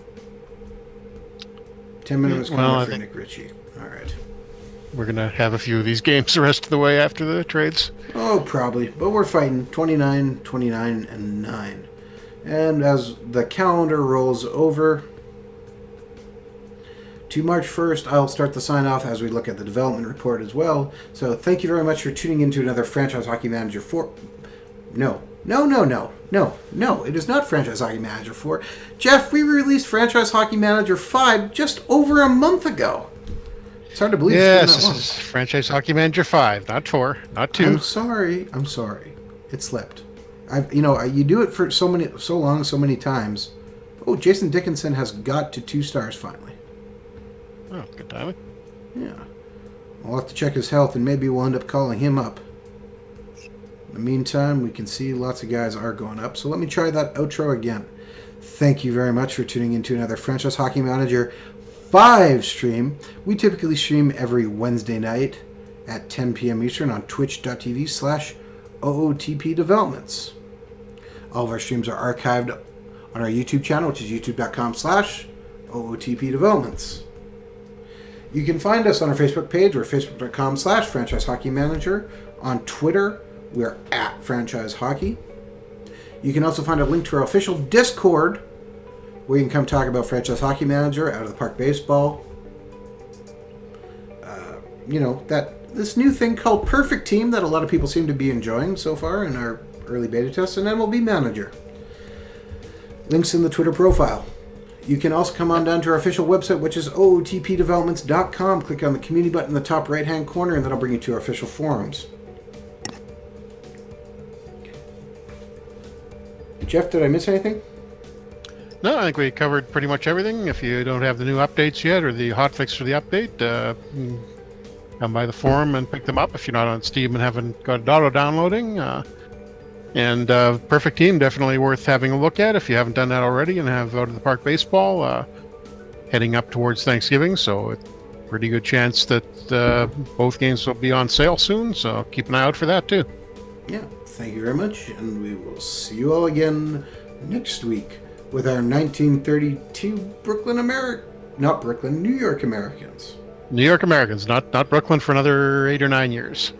Speaker 1: 10 minutes for Nick Ritchie. All right.
Speaker 2: We're going to have a few of these games the rest of the way after the trades.
Speaker 1: Oh, probably. But we're fighting 29, 29, and 9. And as the calendar rolls over to March 1st, I'll start the sign-off as we look at the development report as well. So thank you very much for tuning in to another Franchise Hockey Manager 4... No, No. It is not Franchise Hockey Manager 4. Jeff, we released Franchise Hockey Manager 5 just over a month ago. It's hard to believe
Speaker 2: Yes,
Speaker 1: it's been that long.
Speaker 2: this is Franchise Hockey Manager 5, not 4, not 2.
Speaker 1: I'm sorry. It slipped. You do it for so long, so many times. Oh, Jason Dickinson has got to 2 stars finally.
Speaker 2: Oh, good timing.
Speaker 1: Yeah. I'll have to check his health, and maybe we'll end up calling him up. In the meantime, we can see lots of guys are going up. So let me try that outro again. Thank you very much for tuning into another Franchise Hockey Manager 5 stream. We typically stream every Wednesday night at 10 p.m. Eastern on twitch.tv/OOTP Developments. All of our streams are archived on our YouTube channel, which is youtube.com/OOTP Developments. You can find us on our Facebook page. We're facebook.com/Franchise Hockey Manager. On Twitter, we're at Franchise Hockey. You can also find a link to our official Discord, where you can come talk about Franchise Hockey Manager, Out of the Park Baseball. This new thing called Perfect Team that a lot of people seem to be enjoying so far in our early beta tests, and MLB Manager. Links in the Twitter profile. You can also come on down to our official website, which is ootpdevelopments.com. Click on the community button in the top right-hand corner, and that'll bring you to our official forums. Jeff, did I miss anything?
Speaker 2: No, I think we covered pretty much everything. If you don't have the new updates yet or the hotfix for the update, come by the forum and pick them up if you're not on Steam and haven't got it auto-downloading. Perfect Team, definitely worth having a look at if you haven't done that already and have Out of the Park Baseball heading up towards Thanksgiving. So it's a pretty good chance that both games will be on sale soon. So keep an eye out for that too.
Speaker 1: Yeah, thank you very much. And we will see you all again next week with our 1932 New York Americans.
Speaker 2: New York Americans, not Brooklyn for another 8 or 9 years.